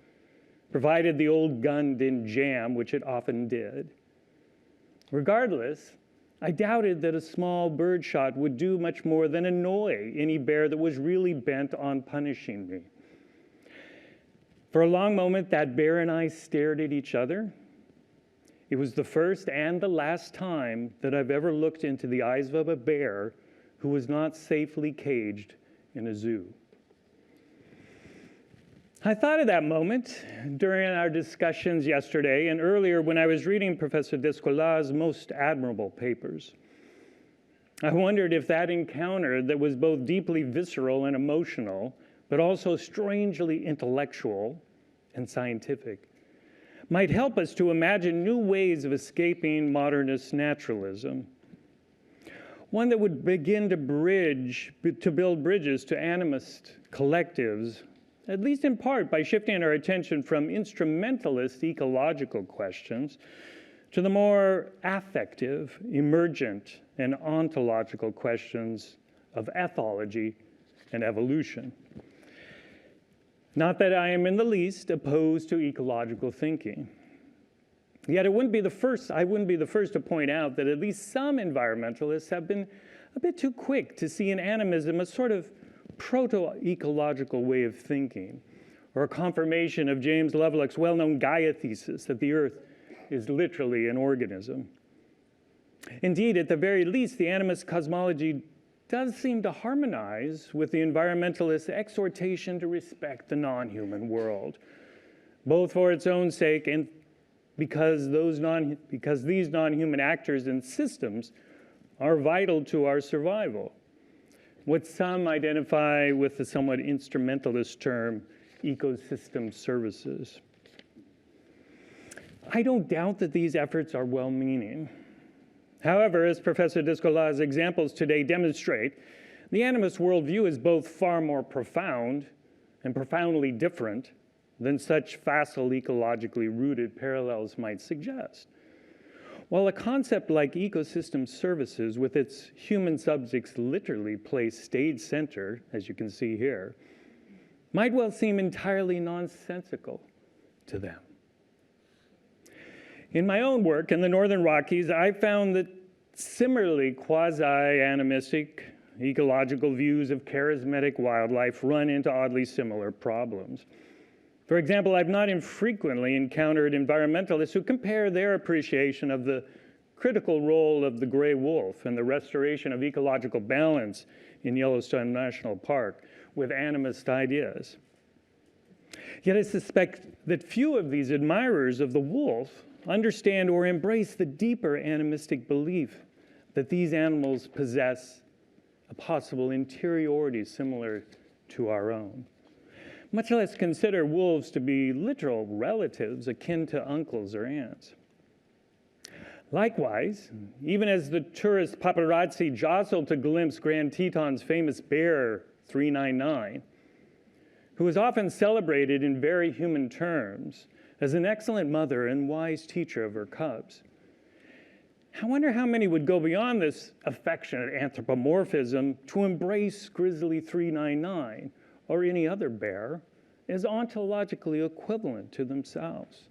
provided the old gun didn't jam, which it often did. Regardless, I doubted that a small bird shot would do much more than annoy any bear that was really bent on punishing me. For a long moment, that bear and I stared at each other. It was the first and the last time that I've ever looked into the eyes of a bear who was not safely caged in a zoo. I thought of that moment during our discussions yesterday and earlier when I was reading Professor Descola's most admirable papers. I wondered if that encounter that was both deeply visceral and emotional but also strangely intellectual and scientific, might help us to imagine new ways of escaping modernist naturalism. One that would begin to build bridges to animist collectives, at least in part by shifting our attention from instrumentalist ecological questions to the more affective, emergent, and ontological questions of ethology and evolution. Not that I am in the least opposed to ecological thinking. Yet I wouldn't be the first to point out that at least some environmentalists have been a bit too quick to see in animism a sort of proto-ecological way of thinking, or a confirmation of James Lovelock's well-known Gaia thesis that the Earth is literally an organism. Indeed, at the very least, the animist cosmology does seem to harmonize with the environmentalist exhortation to respect the non-human world, both for its own sake and because these non-human actors and systems are vital to our survival. What some identify with the somewhat instrumentalist term, ecosystem services. I don't doubt that these efforts are well-meaning. However, as Professor Descola's examples today demonstrate, the animist worldview is both far more profound and profoundly different than such facile ecologically rooted parallels might suggest. While a concept like ecosystem services, with its human subjects literally placed stage center, as you can see here, might well seem entirely nonsensical to them. In my own work in the Northern Rockies, I found that similarly quasi-animistic ecological views of charismatic wildlife run into oddly similar problems. For example, I've not infrequently encountered environmentalists who compare their appreciation of the critical role of the gray wolf and the restoration of ecological balance in Yellowstone National Park with animist ideas. Yet I suspect that few of these admirers of the wolf understand or embrace the deeper animistic belief that these animals possess a possible interiority similar to our own, much less consider wolves to be literal relatives akin to uncles or aunts. Likewise, even as the tourist paparazzi jostled to glimpse Grand Teton's famous bear, 399, who is often celebrated in very human terms as an excellent mother and wise teacher of her cubs, I wonder how many would go beyond this affectionate anthropomorphism to embrace Grizzly 399 or any other bear as ontologically equivalent to themselves.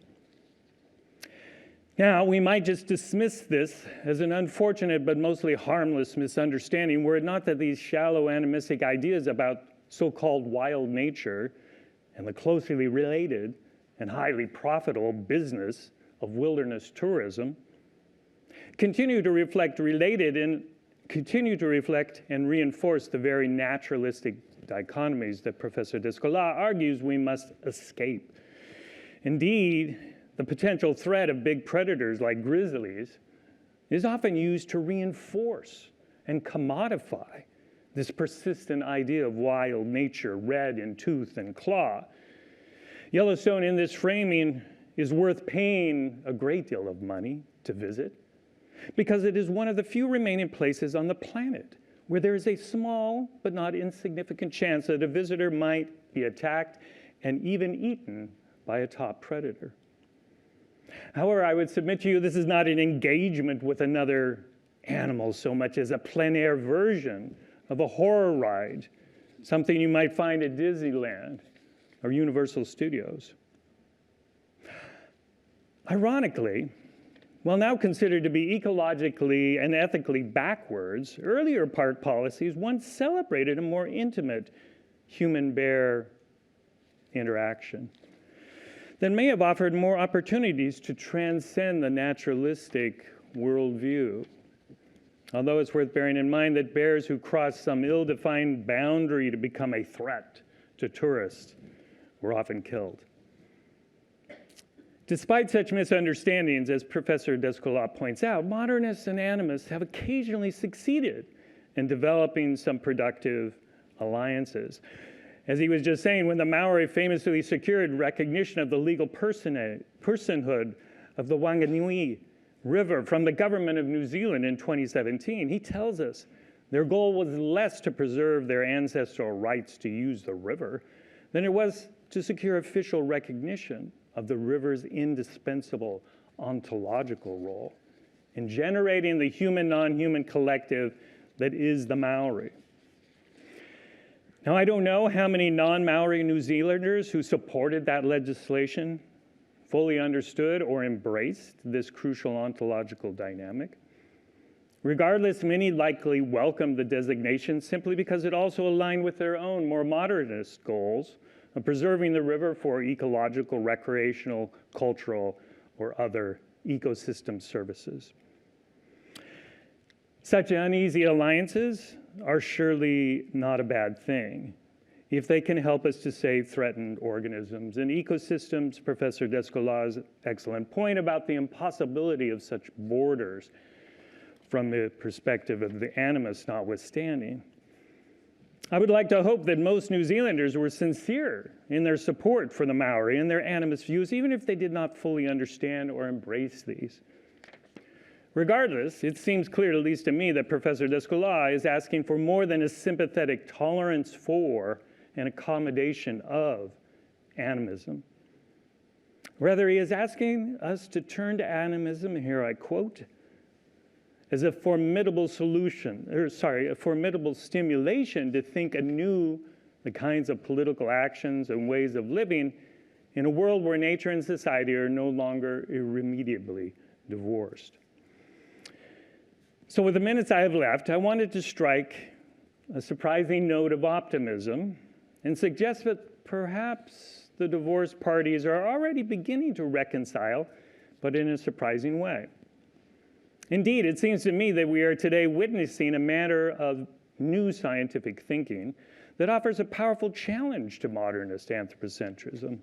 Now, we might just dismiss this as an unfortunate but mostly harmless misunderstanding were it not that these shallow animistic ideas about so-called wild nature and the closely related and highly profitable business of wilderness tourism continue to reflect and reinforce the very naturalistic dichotomies that Professor Descola argues we must escape. Indeed, the potential threat of big predators like grizzlies is often used to reinforce and commodify this persistent idea of wild nature, red in tooth and claw. Yellowstone in this framing is worth paying a great deal of money to visit because it is one of the few remaining places on the planet where there is a small but not insignificant chance that a visitor might be attacked and even eaten by a top predator. However, I would submit to you this is not an engagement with another animal so much as a plein air version of a horror ride, something you might find at Disneyland or Universal Studios. Ironically, while now considered to be ecologically and ethically backwards, earlier park policies once celebrated a more intimate human-bear interaction that may have offered more opportunities to transcend the naturalistic worldview. Although it's worth bearing in mind that bears who cross some ill-defined boundary to become a threat to tourists were often killed. Despite such misunderstandings, as Professor Descola points out, modernists and animists have occasionally succeeded in developing some productive alliances. As he was just saying, when the Maori famously secured recognition of the legal personhood of the Wanganui River from the government of New Zealand in 2017, he tells us their goal was less to preserve their ancestral rights to use the river than it was to secure official recognition of the river's indispensable ontological role in generating the human-non-human collective that is the Maori. Now, I don't know how many non-Maori New Zealanders who supported that legislation fully understood or embraced this crucial ontological dynamic. Regardless, many likely welcomed the designation simply because it also aligned with their own more modernist goals of preserving the river for ecological, recreational, cultural, or other ecosystem services. Such uneasy alliances are surely not a bad thing if they can help us to save threatened organisms and ecosystems. Professor Descola's excellent point about the impossibility of such borders from the perspective of the animist notwithstanding. I would like to hope that most New Zealanders were sincere in their support for the Maori and their animist views, even if they did not fully understand or embrace these. Regardless, it seems clear, at least to me, that Professor Descola is asking for more than a sympathetic tolerance for and accommodation of animism. Rather, he is asking us to turn to animism, here I quote, as a formidable a formidable stimulation to think anew the kinds of political actions and ways of living in a world where nature and society are no longer irremediably divorced. So with the minutes I have left, I wanted to strike a surprising note of optimism and suggest that perhaps the divorced parties are already beginning to reconcile, but in a surprising way. Indeed, it seems to me that we are today witnessing a matter of new scientific thinking that offers a powerful challenge to modernist anthropocentrism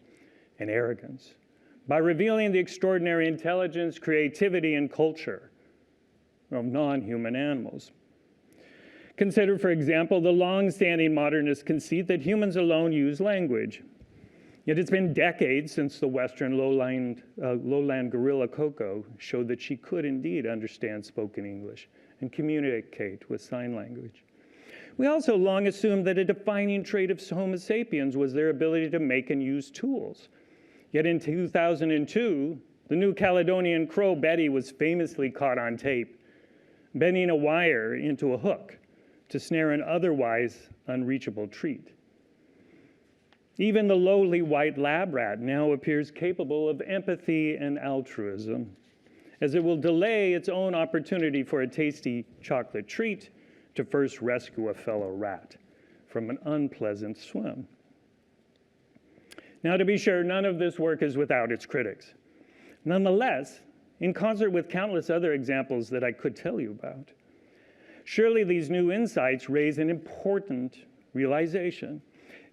and arrogance by revealing the extraordinary intelligence, creativity, and culture of non-human animals. Consider, for example, the long-standing modernist conceit that humans alone use language. Yet it's been decades since the Western lowland gorilla Coco showed that she could indeed understand spoken English and communicate with sign language. We also long assumed that a defining trait of Homo sapiens was their ability to make and use tools. Yet in 2002, the New Caledonian crow Betty was famously caught on tape, bending a wire into a hook to snare an otherwise unreachable treat. Even the lowly white lab rat now appears capable of empathy and altruism, as it will delay its own opportunity for a tasty chocolate treat to first rescue a fellow rat from an unpleasant swim. Now, to be sure, none of this work is without its critics. Nonetheless, in concert with countless other examples that I could tell you about, surely these new insights raise an important realization.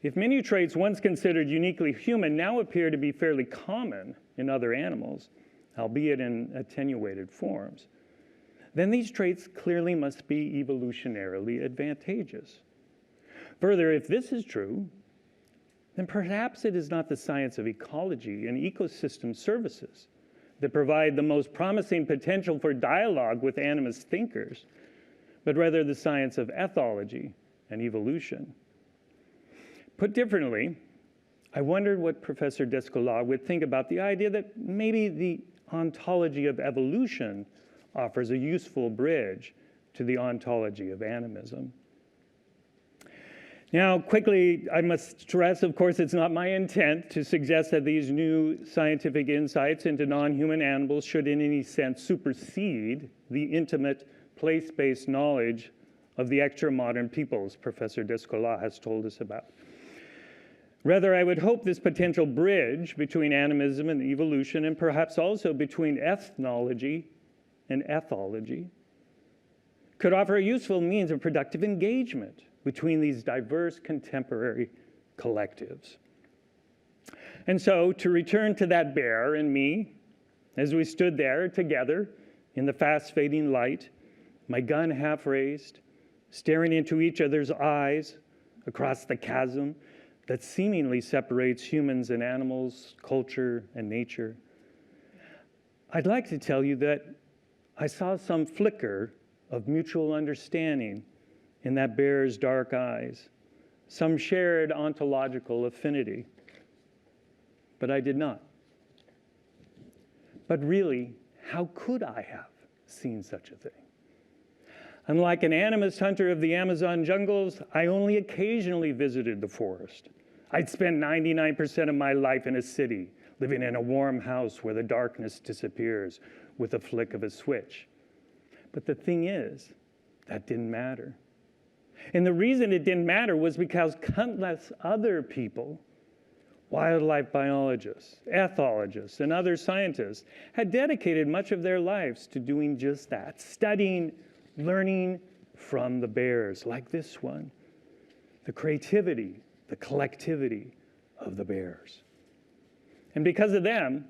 If many traits once considered uniquely human now appear to be fairly common in other animals, albeit in attenuated forms, then these traits clearly must be evolutionarily advantageous. Further, if this is true, then perhaps it is not the science of ecology and ecosystem services that provide the most promising potential for dialogue with animist thinkers, but rather the science of ethology and evolution. Put differently, I wondered what Professor Descola would think about the idea that maybe the ontology of evolution offers a useful bridge to the ontology of animism. Now, quickly, I must stress, of course, it's not my intent to suggest that these new scientific insights into non-human animals should in any sense supersede the intimate place-based knowledge of the extra-modern peoples Professor Descola has told us about. Rather, I would hope this potential bridge between animism and evolution, and perhaps also between ethnology and ethology, could offer a useful means of productive engagement between these diverse contemporary collectives. And so, to return to that bear and me, as we stood there together in the fast-fading light, my gun half raised, staring into each other's eyes across the chasm, that seemingly separates humans and animals, culture and nature, I'd like to tell you that I saw some flicker of mutual understanding in that bear's dark eyes, some shared ontological affinity, but I did not. But really, how could I have seen such a thing? Unlike an animist hunter of the Amazon jungles, I only occasionally visited the forest. I'd spent 99% of my life in a city, living in a warm house where the darkness disappears with a flick of a switch. But the thing is, that didn't matter. And the reason it didn't matter was because countless other people, wildlife biologists, ethologists, and other scientists, had dedicated much of their lives to doing just that, studying, learning from the bears, like this one, the creativity, the collectivity of the bears. And because of them,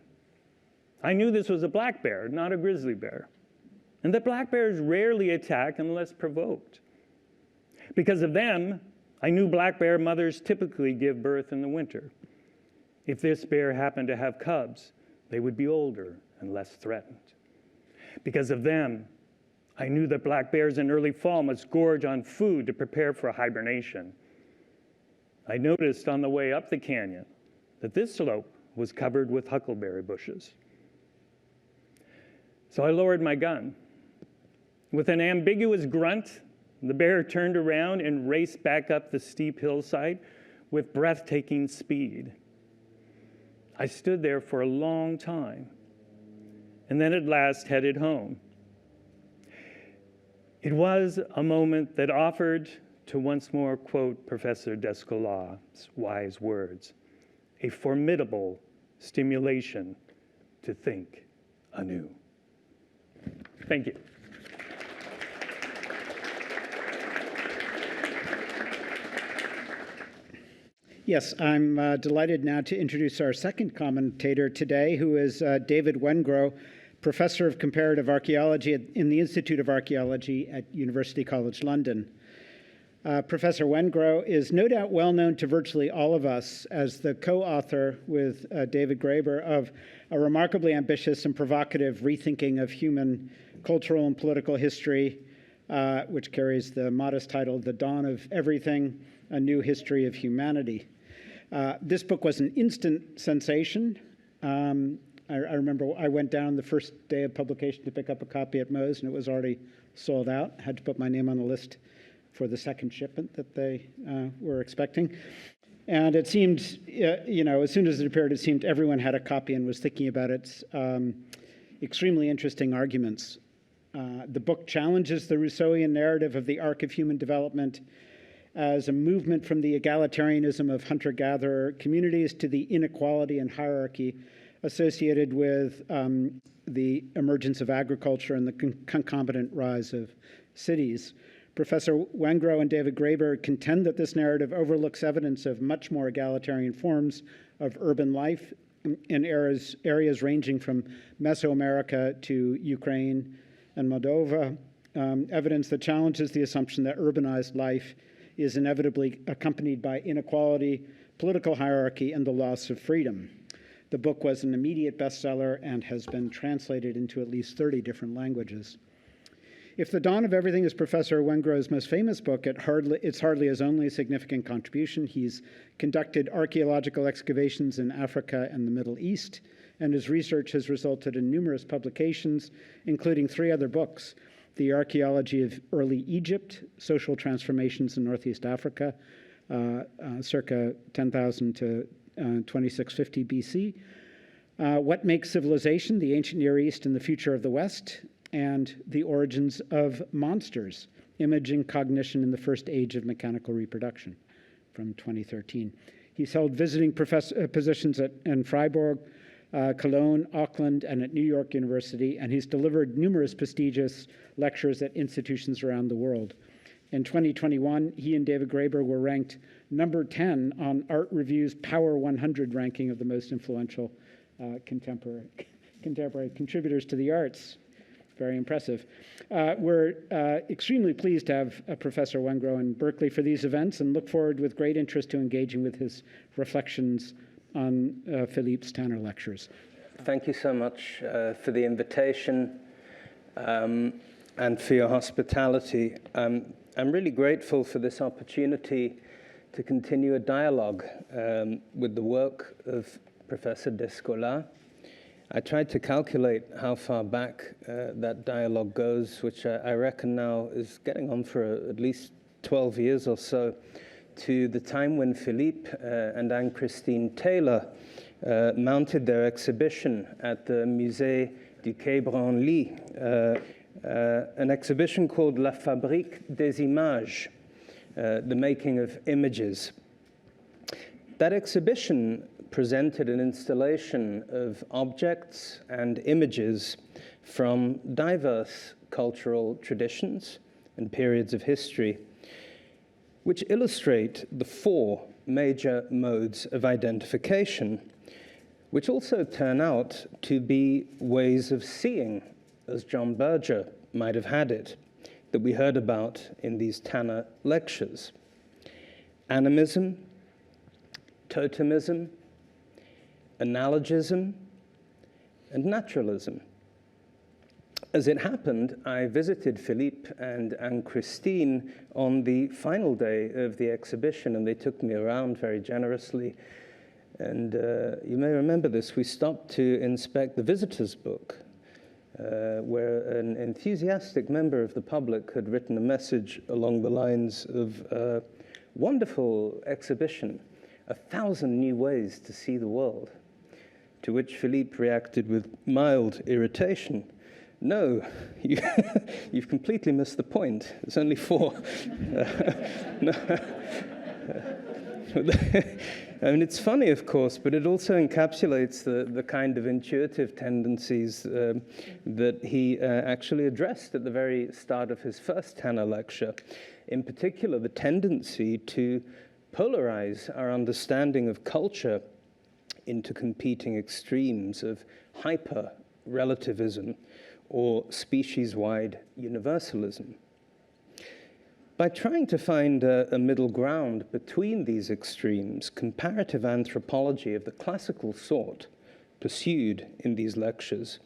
I knew this was a black bear, not a grizzly bear, and that black bears rarely attack unless provoked. Because of them, I knew black bear mothers typically give birth in the winter. If this bear happened to have cubs, they would be older and less threatened. Because of them, I knew that black bears in early fall must gorge on food to prepare for hibernation. I noticed on the way up the canyon that this slope was covered with huckleberry bushes. So I lowered my gun. With an ambiguous grunt, the bear turned around and raced back up the steep hillside with breathtaking speed. I stood there for a long time, and then at last headed home. It was a moment that offered to once more quote Professor Descola's wise words, a formidable stimulation to think anew. Thank you. Yes, I'm delighted now to introduce our second commentator today, who is David Wengrow, Professor of Comparative Archaeology in the Institute of Archaeology at University College London. Professor Wengrow is no doubt well known to virtually all of us as the co-author with David Graeber of a remarkably ambitious and provocative rethinking of human cultural and political history, which carries the modest title, The Dawn of Everything, A New History of Humanity. This book was an instant sensation. I remember I went down the first day of publication to pick up a copy at Moe's, and it was already sold out. I had to put my name on the list for the second shipment that they were expecting. And it seemed, as soon as it appeared, it seemed everyone had a copy and was thinking about its extremely interesting arguments. The book challenges the Rousseauian narrative of the arc of human development as a movement from the egalitarianism of hunter-gatherer communities to the inequality and hierarchy associated with the emergence of agriculture and the concomitant rise of cities. Professor Wengrow and David Graeber contend that this narrative overlooks evidence of much more egalitarian forms of urban life in areas ranging from Mesoamerica to Ukraine and Moldova, evidence that challenges the assumption that urbanized life is inevitably accompanied by inequality, political hierarchy, and the loss of freedom. The book was an immediate bestseller and has been translated into at least 30 different languages. If The Dawn of Everything is Professor Wengrow's most famous book, it's hardly his only significant contribution. He's conducted archaeological excavations in Africa and the Middle East, and his research has resulted in numerous publications, including 3 other books: The Archaeology of Early Egypt, Social Transformations in Northeast Africa, circa 10,000 to 2650 BC, What Makes Civilization, the Ancient Near East and the Future of the West, and The Origins of Monsters, Imaging Cognition in the First Age of Mechanical Reproduction, from 2013. He's held visiting positions in Freiburg, Cologne, Auckland, and at New York University, and he's delivered numerous prestigious lectures at institutions around the world. In 2021, he and David Graeber were ranked number 10 on Art Review's Power 100 ranking of the most influential contemporary contributors to the arts. very impressive. We're extremely pleased to have Professor Wengrow in Berkeley for these events and look forward with great interest to engaging with his reflections on Philippe's Tanner lectures. Thank you so much for the invitation and for your hospitality. I'm really grateful for this opportunity to continue a dialogue with the work of Professor Descola. I tried to calculate how far back that dialogue goes, which I reckon now is getting on for at least 12 years or so, to the time when Philippe and Anne-Christine Taylor mounted their exhibition at the Musée du Quai Branly, an exhibition called La Fabrique des Images, the making of images. That exhibition presented an installation of objects and images from diverse cultural traditions and periods of history, which illustrate the four major modes of identification, which also turn out to be ways of seeing, as John Berger might have had it, that we heard about in these Tanner lectures. Animism, totemism, analogism, and naturalism. As it happened, I visited Philippe and Anne-Christine on the final day of the exhibition, and they took me around very generously. And you may remember this, we stopped to inspect the visitor's book, where an enthusiastic member of the public had written a message along the lines of, wonderful exhibition, 1,000 new ways to see the world. To which Philippe reacted with mild irritation. No, you've completely missed the point. There's only 4. I mean, it's funny, of course, but it also encapsulates the kind of intuitive tendencies that he actually addressed at the very start of his first Tanner lecture. In particular, the tendency to polarize our understanding of culture into competing extremes of hyper-relativism or species-wide universalism. By trying to find a middle ground between these extremes, comparative anthropology of the classical sort pursued in these lectures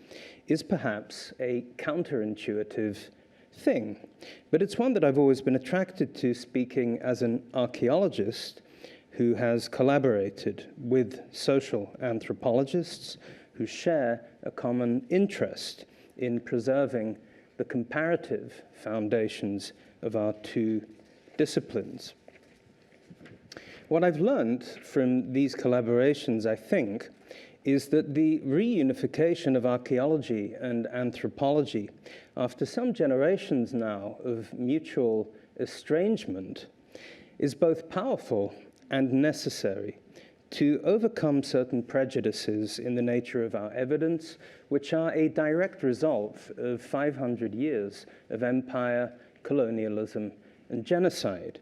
is perhaps a counterintuitive thing, but it's one that I've always been attracted to, speaking as an archaeologist who has collaborated with social anthropologists who share a common interest in preserving the comparative foundations of our two disciplines. What I've learned from these collaborations, I think, is that the reunification of archaeology and anthropology, after some generations now of mutual estrangement, is both powerful and necessary to overcome certain prejudices in the nature of our evidence, which are a direct result of 500 years of empire, colonialism, and genocide.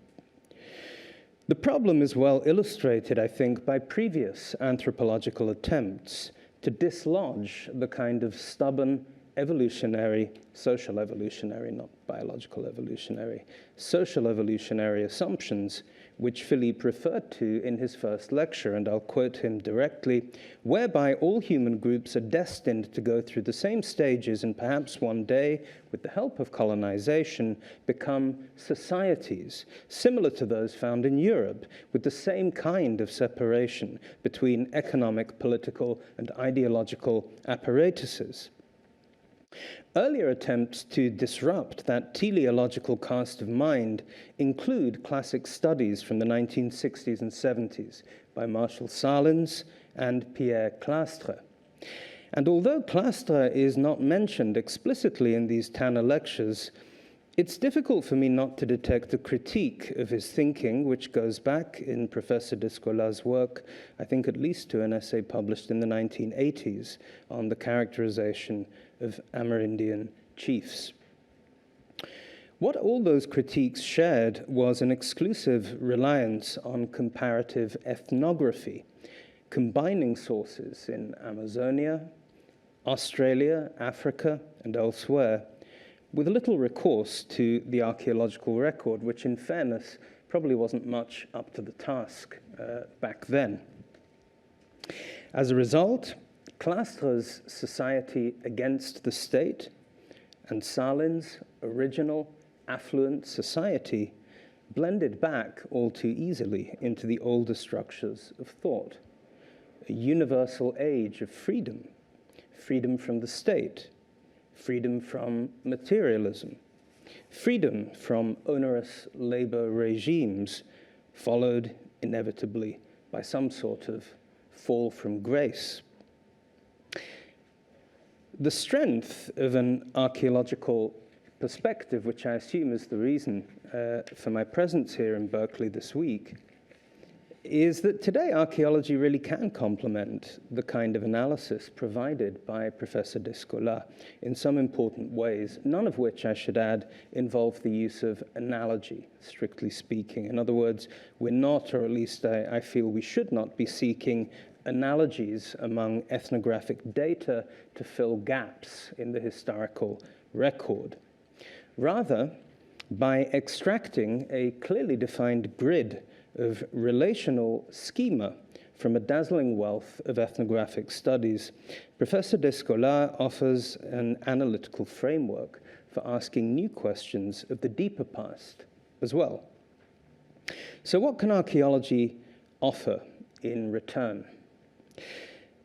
The problem is well illustrated, I think, by previous anthropological attempts to dislodge the kind of stubborn evolutionary, social evolutionary, not biological evolutionary, social evolutionary assumptions, which Philippe referred to in his first lecture, and I'll quote him directly, whereby all human groups are destined to go through the same stages and perhaps one day, with the help of colonization, become societies similar to those found in Europe, with the same kind of separation between economic, political, and ideological apparatuses. Earlier attempts to disrupt that teleological cast of mind include classic studies from the 1960s and 70s by Marshall Salins and Pierre Clastres. And although Clastres is not mentioned explicitly in these Tanner lectures, it's difficult for me not to detect a critique of his thinking, which goes back in Professor Descola's work, I think at least to an essay published in the 1980s on the characterization of Amerindian chiefs. What all those critiques shared was an exclusive reliance on comparative ethnography, combining sources in Amazonia, Australia, Africa, and elsewhere, with little recourse to the archaeological record, which in fairness probably wasn't much up to the task back then. As a result, Clastres' Society Against the State and Salin's original affluent society blended back all too easily into the older structures of thought. A universal age of freedom, freedom from the state, freedom from materialism, freedom from onerous labor regimes, followed inevitably by some sort of fall from grace. The strength of an archaeological perspective, which I assume is the reason for my presence here in Berkeley this week, is that today archaeology really can complement the kind of analysis provided by Professor Descola in some important ways, none of which, I should add, involve the use of analogy, strictly speaking. In other words, we're not, or at least I feel we should not be seeking analogies among ethnographic data to fill gaps in the historical record. Rather, by extracting a clearly defined grid of relational schema from a dazzling wealth of ethnographic studies, Professor Descola offers an analytical framework for asking new questions of the deeper past as well. So what can archaeology offer in return?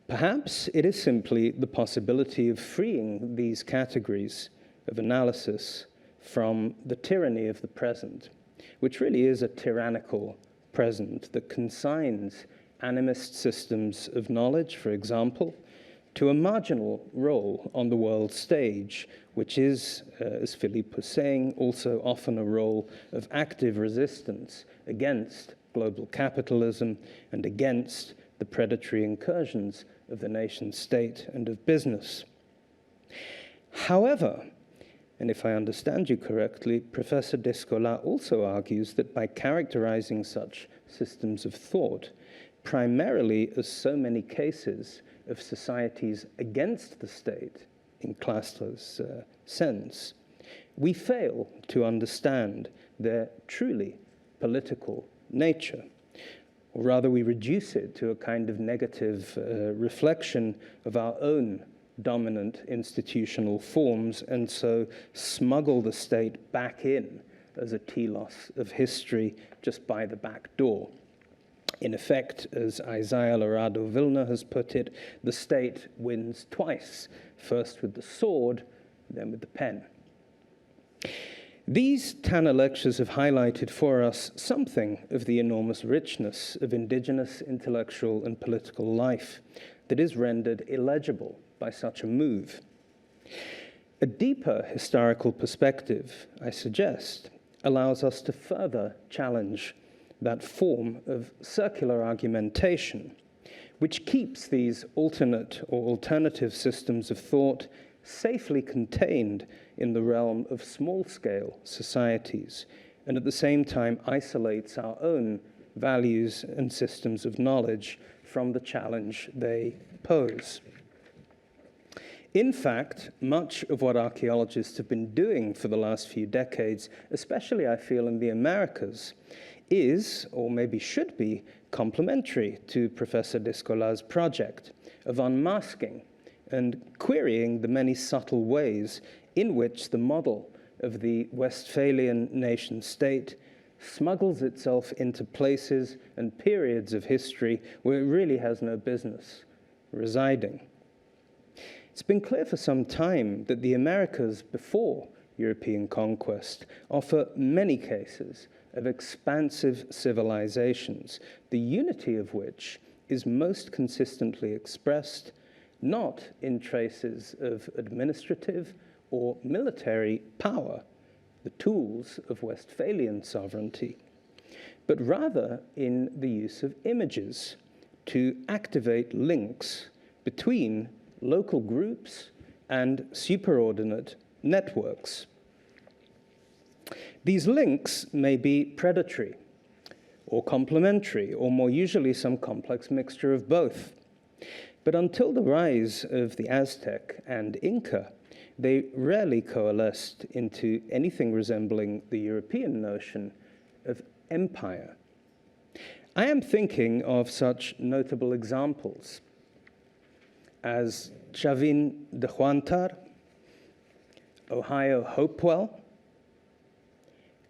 Perhaps it is simply the possibility of freeing these categories of analysis from the tyranny of the present, which really is a tyrannical present that consigns animist systems of knowledge, for example, to a marginal role on the world stage, which is, as Philippe was saying, also often a role of active resistance against global capitalism and against the predatory incursions of the nation state and of business. However, and if I understand you correctly, Professor Descola also argues that by characterizing such systems of thought, primarily as so many cases of societies against the state, in Clastres' sense, we fail to understand their truly political nature. Or rather, we reduce it to a kind of negative reflection of our own dominant institutional forms, and so smuggle the state back in as a telos of history just by the back door. In effect, as Isaiah Lorado Vilna has put it, the state wins twice, first with the sword, then with the pen. These Tanner lectures have highlighted for us something of the enormous richness of indigenous intellectual and political life that is rendered illegible by such a move. A deeper historical perspective, I suggest, allows us to further challenge that form of circular argumentation, which keeps these alternate or alternative systems of thought safely contained in the realm of small-scale societies, and at the same time isolates our own values and systems of knowledge from the challenge they pose. In fact, much of what archaeologists have been doing for the last few decades, especially I feel in the Americas, is, or maybe should be, complementary to Professor Descola's project of unmasking and querying the many subtle ways in which the model of the Westphalian nation-state smuggles itself into places and periods of history where it really has no business residing. It's been clear for some time that the Americas before European conquest offer many cases of expansive civilizations, the unity of which is most consistently expressed not in traces of administrative or military power, the tools of Westphalian sovereignty, but rather in the use of images to activate links between local groups and superordinate networks. These links may be predatory or complementary, or more usually some complex mixture of both. But until the rise of the Aztec and Inca, they rarely coalesced into anything resembling the European notion of empire. I am thinking of such notable examples as Chavin de Huántar, Ohio Hopewell,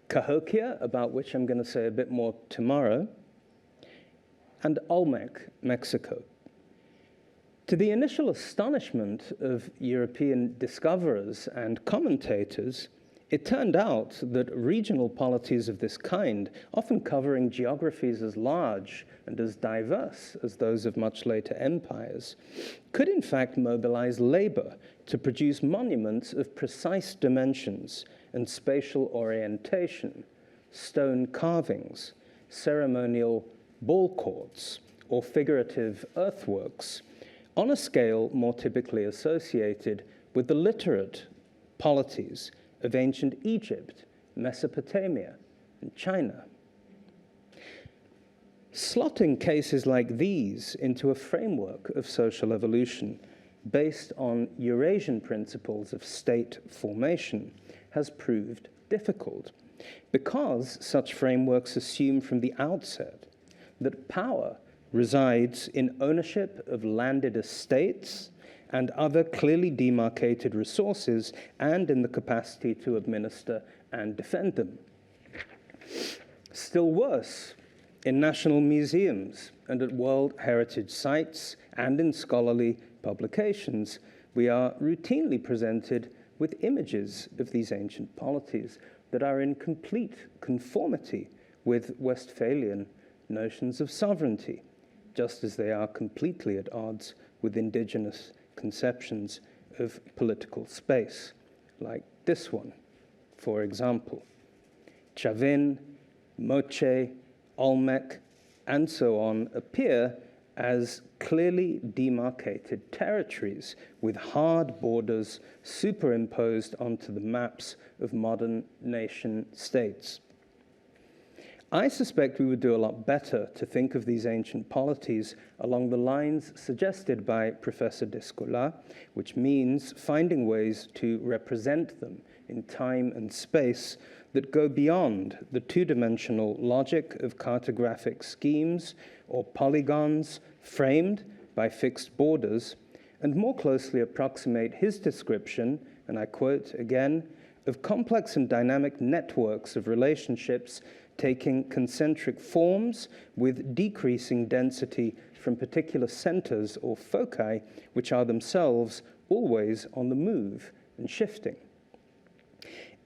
Cahokia, about which I'm going to say a bit more tomorrow, and Olmec, Mexico. To the initial astonishment of European discoverers and commentators, it turned out that regional polities of this kind, often covering geographies as large and as diverse as those of much later empires, could in fact mobilize labor to produce monuments of precise dimensions and spatial orientation, stone carvings, ceremonial ball courts, or figurative earthworks, on a scale more typically associated with the literate polities of ancient Egypt, Mesopotamia, and China. Slotting cases like these into a framework of social evolution based on Eurasian principles of state formation has proved difficult, because such frameworks assume from the outset that power resides in ownership of landed estates and other clearly demarcated resources, and in the capacity to administer and defend them. Still worse, in national museums and at World Heritage sites and in scholarly publications, we are routinely presented with images of these ancient polities that are in complete conformity with Westphalian notions of sovereignty, just as they are completely at odds with indigenous conceptions of political space, like this one, for example. Chavin, Moche, Olmec, and so on appear as clearly demarcated territories with hard borders superimposed onto the maps of modern nation states. I suspect we would do a lot better to think of these ancient polities along the lines suggested by Professor Descola, which means finding ways to represent them in time and space that go beyond the two-dimensional logic of cartographic schemes or polygons framed by fixed borders, and more closely approximate his description, and I quote again, of complex and dynamic networks of relationships taking concentric forms with decreasing density from particular centers or foci, which are themselves always on the move and shifting.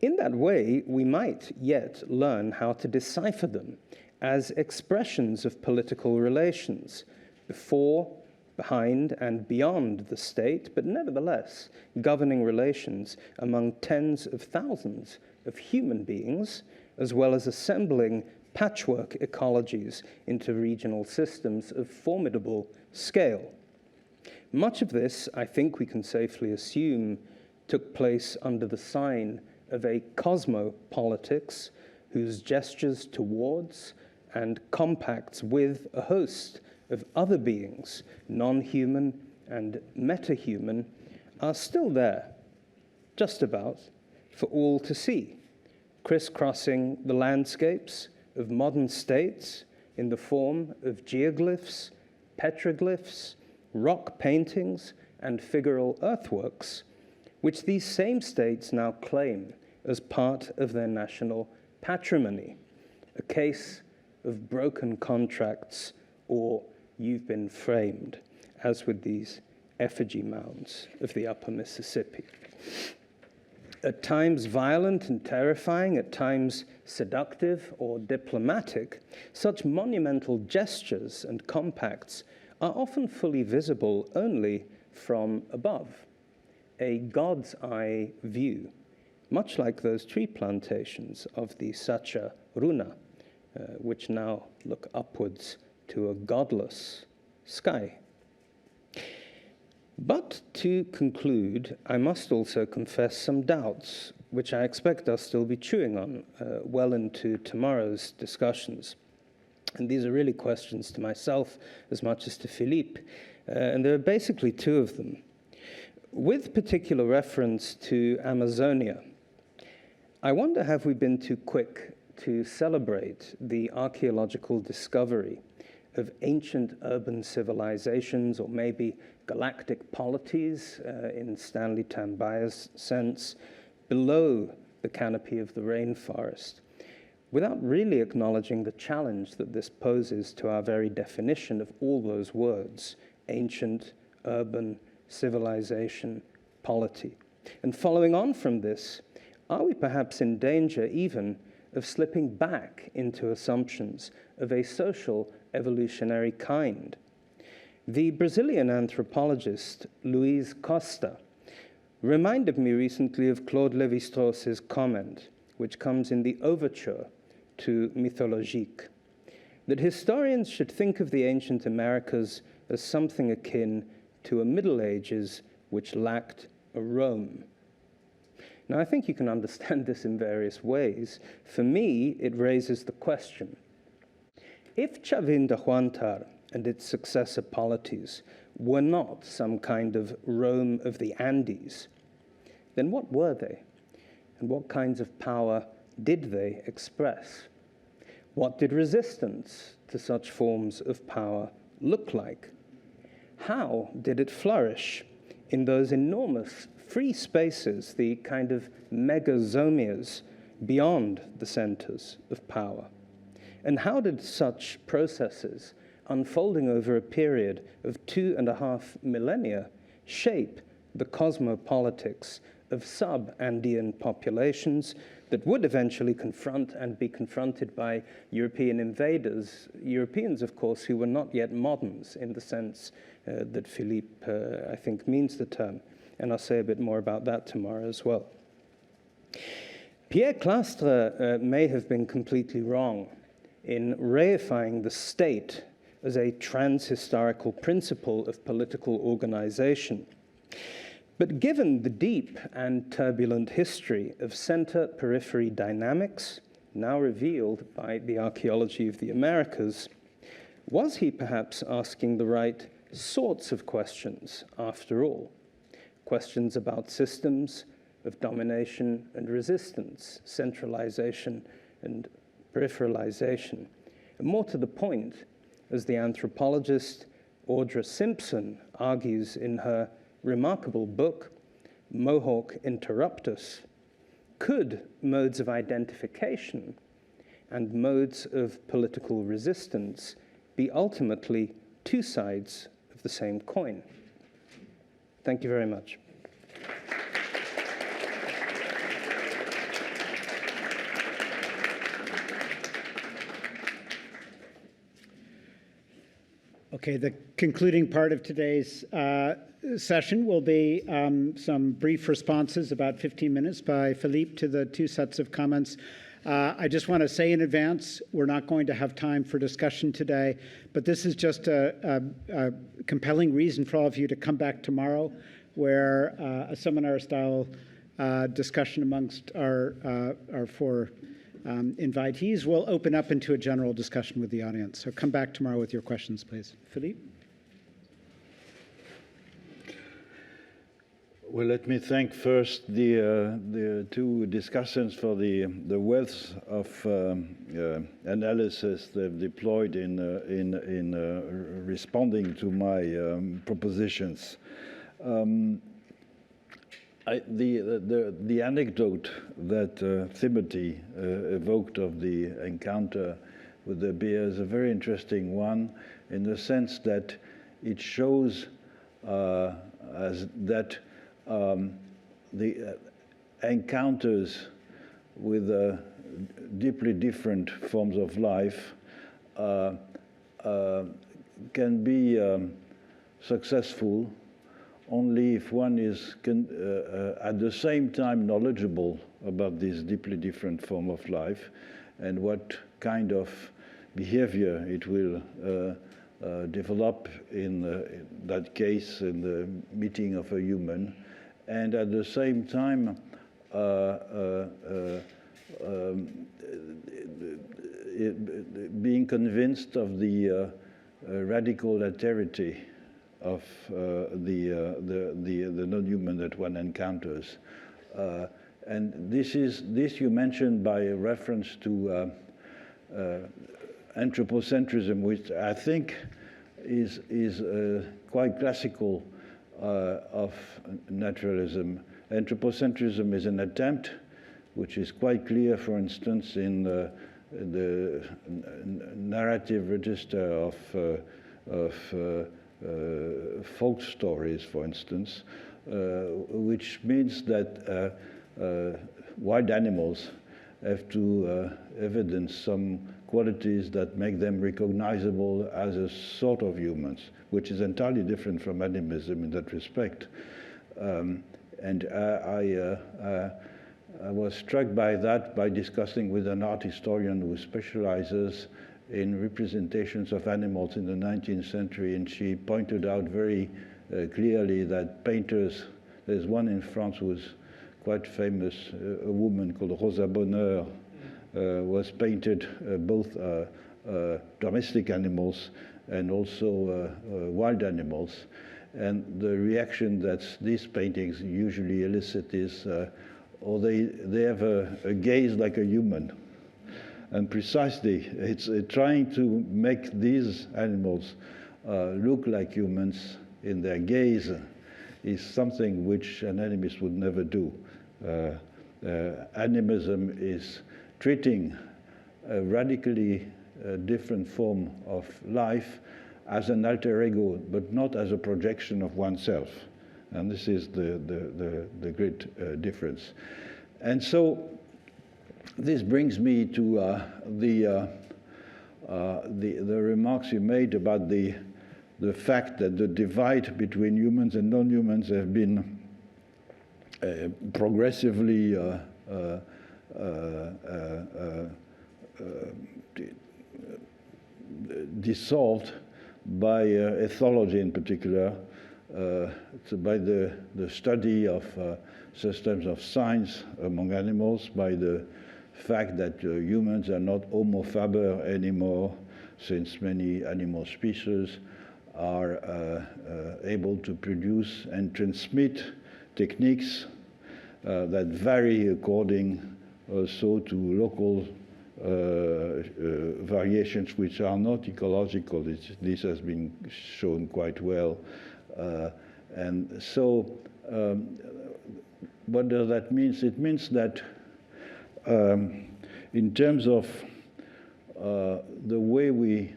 In that way, we might yet learn how to decipher them as expressions of political relations before, behind, and beyond the state, but nevertheless governing relations among tens of thousands of human beings, as well as assembling patchwork ecologies into regional systems of formidable scale. Much of this, I think we can safely assume, took place under the sign of a cosmopolitics whose gestures towards and compacts with a host of other beings, non-human and metahuman, are still there, just about, for all to see, crisscrossing the landscapes of modern states in the form of geoglyphs, petroglyphs, rock paintings, and figural earthworks, which these same states now claim as part of their national patrimony, a case of broken contracts or you've been framed, as with these effigy mounds of the upper Mississippi. At times violent and terrifying, at times seductive or diplomatic, such monumental gestures and compacts are often fully visible only from above, a God's eye view, much like those tree plantations of the Sacha Runa, which now look upwards to a godless sky. But to conclude, I must also confess some doubts, which I expect I'll still be chewing on well into tomorrow's discussions. And these are really questions to myself as much as to Philippe. And there are basically two of them. With particular reference to Amazonia, I wonder, have we been too quick to celebrate the archaeological discovery of ancient urban civilizations, or maybe galactic polities, in Stanley Tambaya's sense, below the canopy of the rainforest, without really acknowledging the challenge that this poses to our very definition of all those words: ancient, urban, civilization, polity. And following on from this, are we perhaps in danger even of slipping back into assumptions of a social evolutionary kind? The Brazilian anthropologist Luiz Costa reminded me recently of Claude Lévi-Strauss's comment, which comes in the overture to Mythologique, that historians should think of the ancient Americas as something akin to a Middle Ages which lacked a Rome. Now, I think you can understand this in various ways. For me, it raises the question: if Chavinda Huantar and its successor polities were not some kind of Rome of the Andes, then what were they? And what kinds of power did they express? What did resistance to such forms of power look like? How did it flourish in those enormous free spaces, the kind of megazomias beyond the centers of power? And how did such processes, unfolding over a period of 2.5 millennia, shape the cosmopolitics of sub-Andean populations that would eventually confront and be confronted by European invaders, Europeans, of course, who were not yet moderns in the sense that Philippe, I think, means the term. And I'll say a bit more about that tomorrow as well. Pierre Clastres may have been completely wrong in reifying the state as a trans-historical principle of political organization. But given the deep and turbulent history of center-periphery dynamics, now revealed by the archaeology of the Americas, was he perhaps asking the right sorts of questions after all? Questions about systems of domination and resistance, centralization and peripheralization. And more to the point, as the anthropologist Audra Simpson argues in her remarkable book, Mohawk Interruptus, could modes of identification and modes of political resistance be ultimately two sides of the same coin? Thank you very much. Okay, the concluding part of today's session will be some brief responses, about 15 minutes, by Philippe to the two sets of comments. I just want to say in advance, we're not going to have time for discussion today, but this is just a compelling reason for all of you to come back tomorrow, where a seminar-style discussion amongst our four invitees will open up into a general discussion with the audience. So come back tomorrow with your questions, please. Philippe? Well, let me thank first the two discussants for the wealth of analysis they've deployed in responding to my propositions. The anecdote that Timothy evoked of the encounter with the bear is a very interesting one, in the sense that it shows that the encounters with deeply different forms of life can be successful only if one is at the same time knowledgeable about this deeply different form of life and what kind of behavior it will develop in that case, in the meeting of a human, and at the same time being convinced of the radical alterity of the non-human that one encounters. And this you mentioned by reference to anthropocentrism, which I think is quite classical of naturalism. Anthropocentrism is an attempt, which is quite clear, for instance, in the narrative register of folk stories, for instance, which means that wild animals have to evidence some qualities that make them recognizable as a sort of humans, which is entirely different from animism in that respect. And I was struck by that by discussing with an art historian who specializes in representations of animals in the 19th century, and she pointed out very clearly that painters, there's one in France who was quite famous, a woman called Rosa Bonheur, was painted both domestic animals and also wild animals. And the reaction that these paintings usually elicit is, they have a gaze like a human. And precisely, it's trying to make these animals look like humans in their gaze is something which an animist would never do. Animism is treating a radically different form of life as an alter ego, but not as a projection of oneself. And this is the great difference. And so this brings me to the remarks you made about the fact that the divide between humans and non-humans have been progressively dissolved by ethology in particular, by the study of systems of science among animals, by the fact that humans are not Homo faber anymore, since many animal species are able to produce and transmit techniques that vary according also to local variations which are not ecological. This has been shown quite well. And so what does that mean? It means that in terms of the way we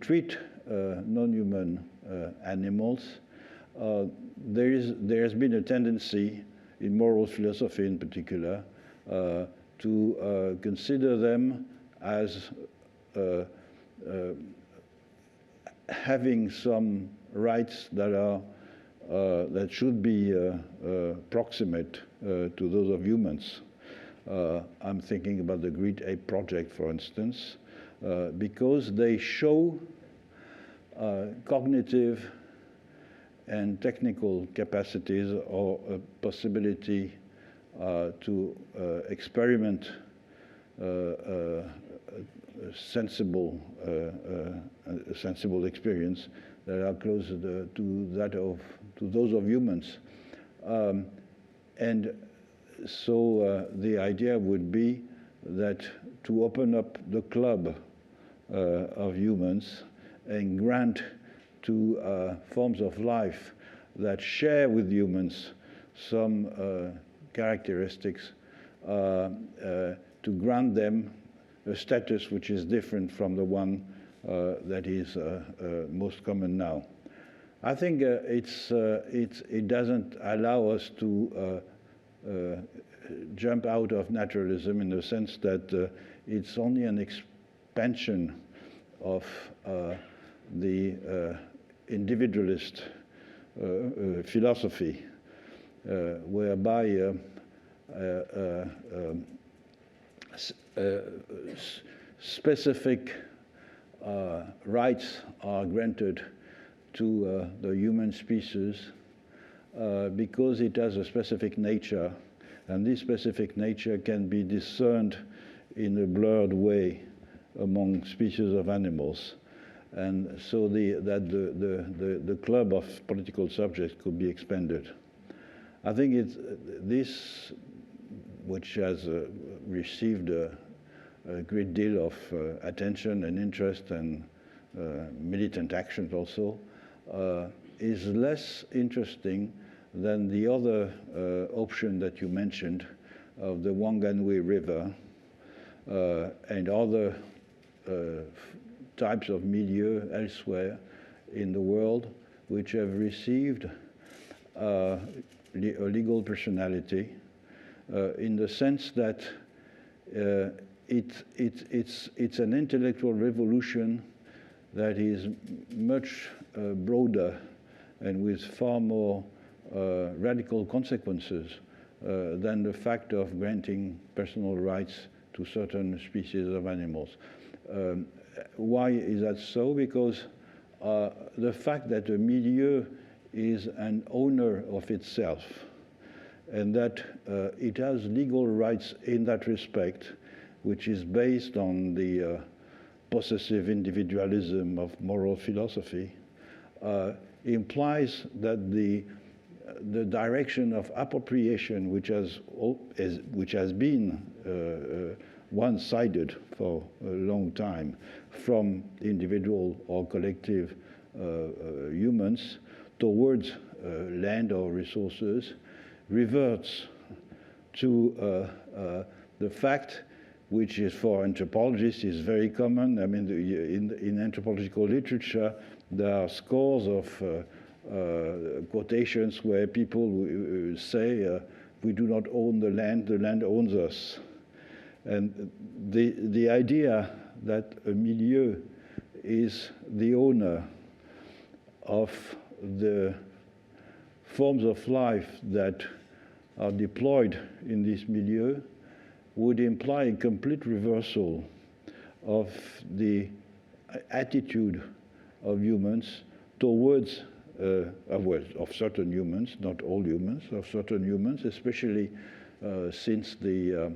treat non-human animals, there has been a tendency in moral philosophy in particular to consider them as having some rights that are that should be proximate to those of humans. I'm thinking about the Great Ape Project, for instance, because they show cognitive and technical capacities or a possibility to experiment a sensible experience that are closer to those of humans. And so the idea would be that to open up the club of humans and grant to forms of life that share with humans some characteristics, to grant them a status which is different from the one that is most common now. I think it doesn't allow us to jump out of naturalism in the sense that it's only an expansion of the individualist philosophy, whereby specific rights are granted to the human species because it has a specific nature, and this specific nature can be discerned in a blurred way among species of animals. And so the club of political subjects could be expanded. I think it's this, which has received a great deal of attention and interest and militant actions also, is less interesting than the other option that you mentioned of the Wanganui River and other types of milieu elsewhere in the world which have received a legal personality in the sense that it's an intellectual revolution that is much broader and with far more radical consequences than the fact of granting personal rights to certain species of animals. Why is that so? Because the fact that a milieu is an owner of itself and that it has legal rights in that respect, which is based on the possessive individualism of moral philosophy, implies that the direction of appropriation, which has been one-sided for a long time from individual or collective humans towards land or resources, reverts to the fact, which is for anthropologists is very common. I mean, in anthropological literature, there are scores of quotations where people say, we do not own the land owns us. And the idea that a milieu is the owner of the forms of life that are deployed in this milieu would imply a complete reversal of the attitude of humans towards of certain humans, not all humans, of certain humans, especially since the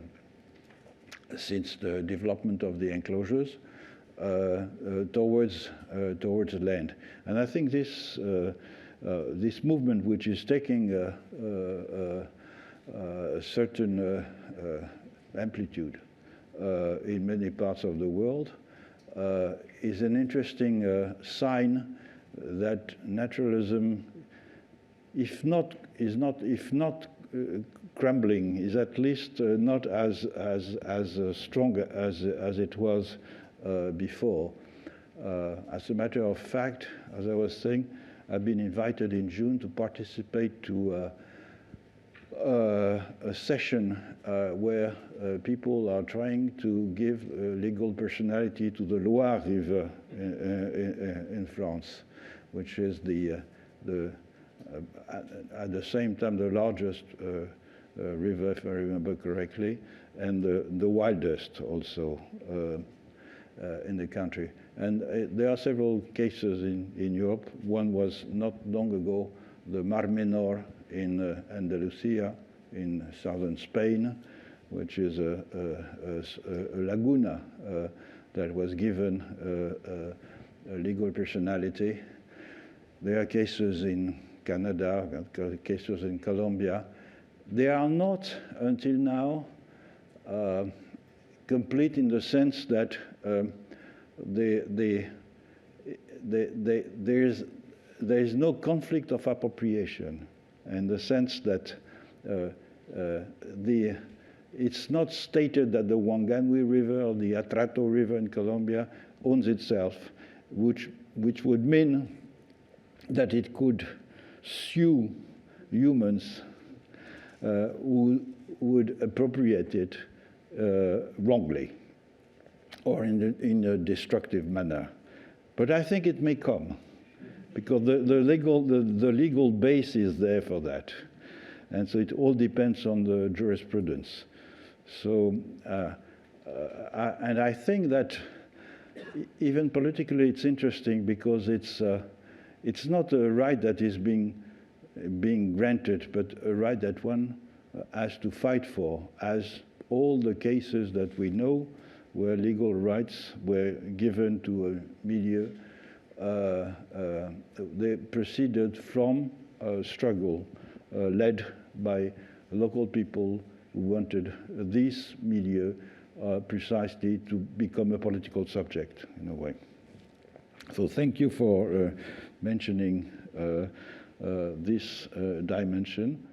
development of the enclosures towards land. And I think this this movement, which is taking a certain amplitude in many parts of the world, is an interesting sign that naturalism, if not crumbling, is at least not as strong as it was before. As a matter of fact, as I was saying, I've been invited in June to participate to a session where people are trying to give legal personality to the Loire River in France, which is at the same time the largest river, if I remember correctly, and the wildest also in the country. And there are several cases in Europe. One was not long ago, the Mar Menor in Andalusia, in southern Spain, which is a laguna that was given a legal personality. There are cases in Canada, cases in Colombia. They are not, until now, complete in the sense that there is no conflict of appropriation, in the sense that it's not stated that the Wanganui River or the Atrato River in Colombia owns itself, which would mean that it could sue humans who would appropriate it wrongly or in a destructive manner. But I think it may come, because the legal base is there for that. And so it all depends on the jurisprudence. So, and I think that even politically it's interesting, because it's not a right that is being granted, but a right that one has to fight for, as all the cases that we know where legal rights were given to a media, they proceeded from a struggle led by local people who wanted these media precisely to become a political subject in a way. So thank you for mentioning this dimension.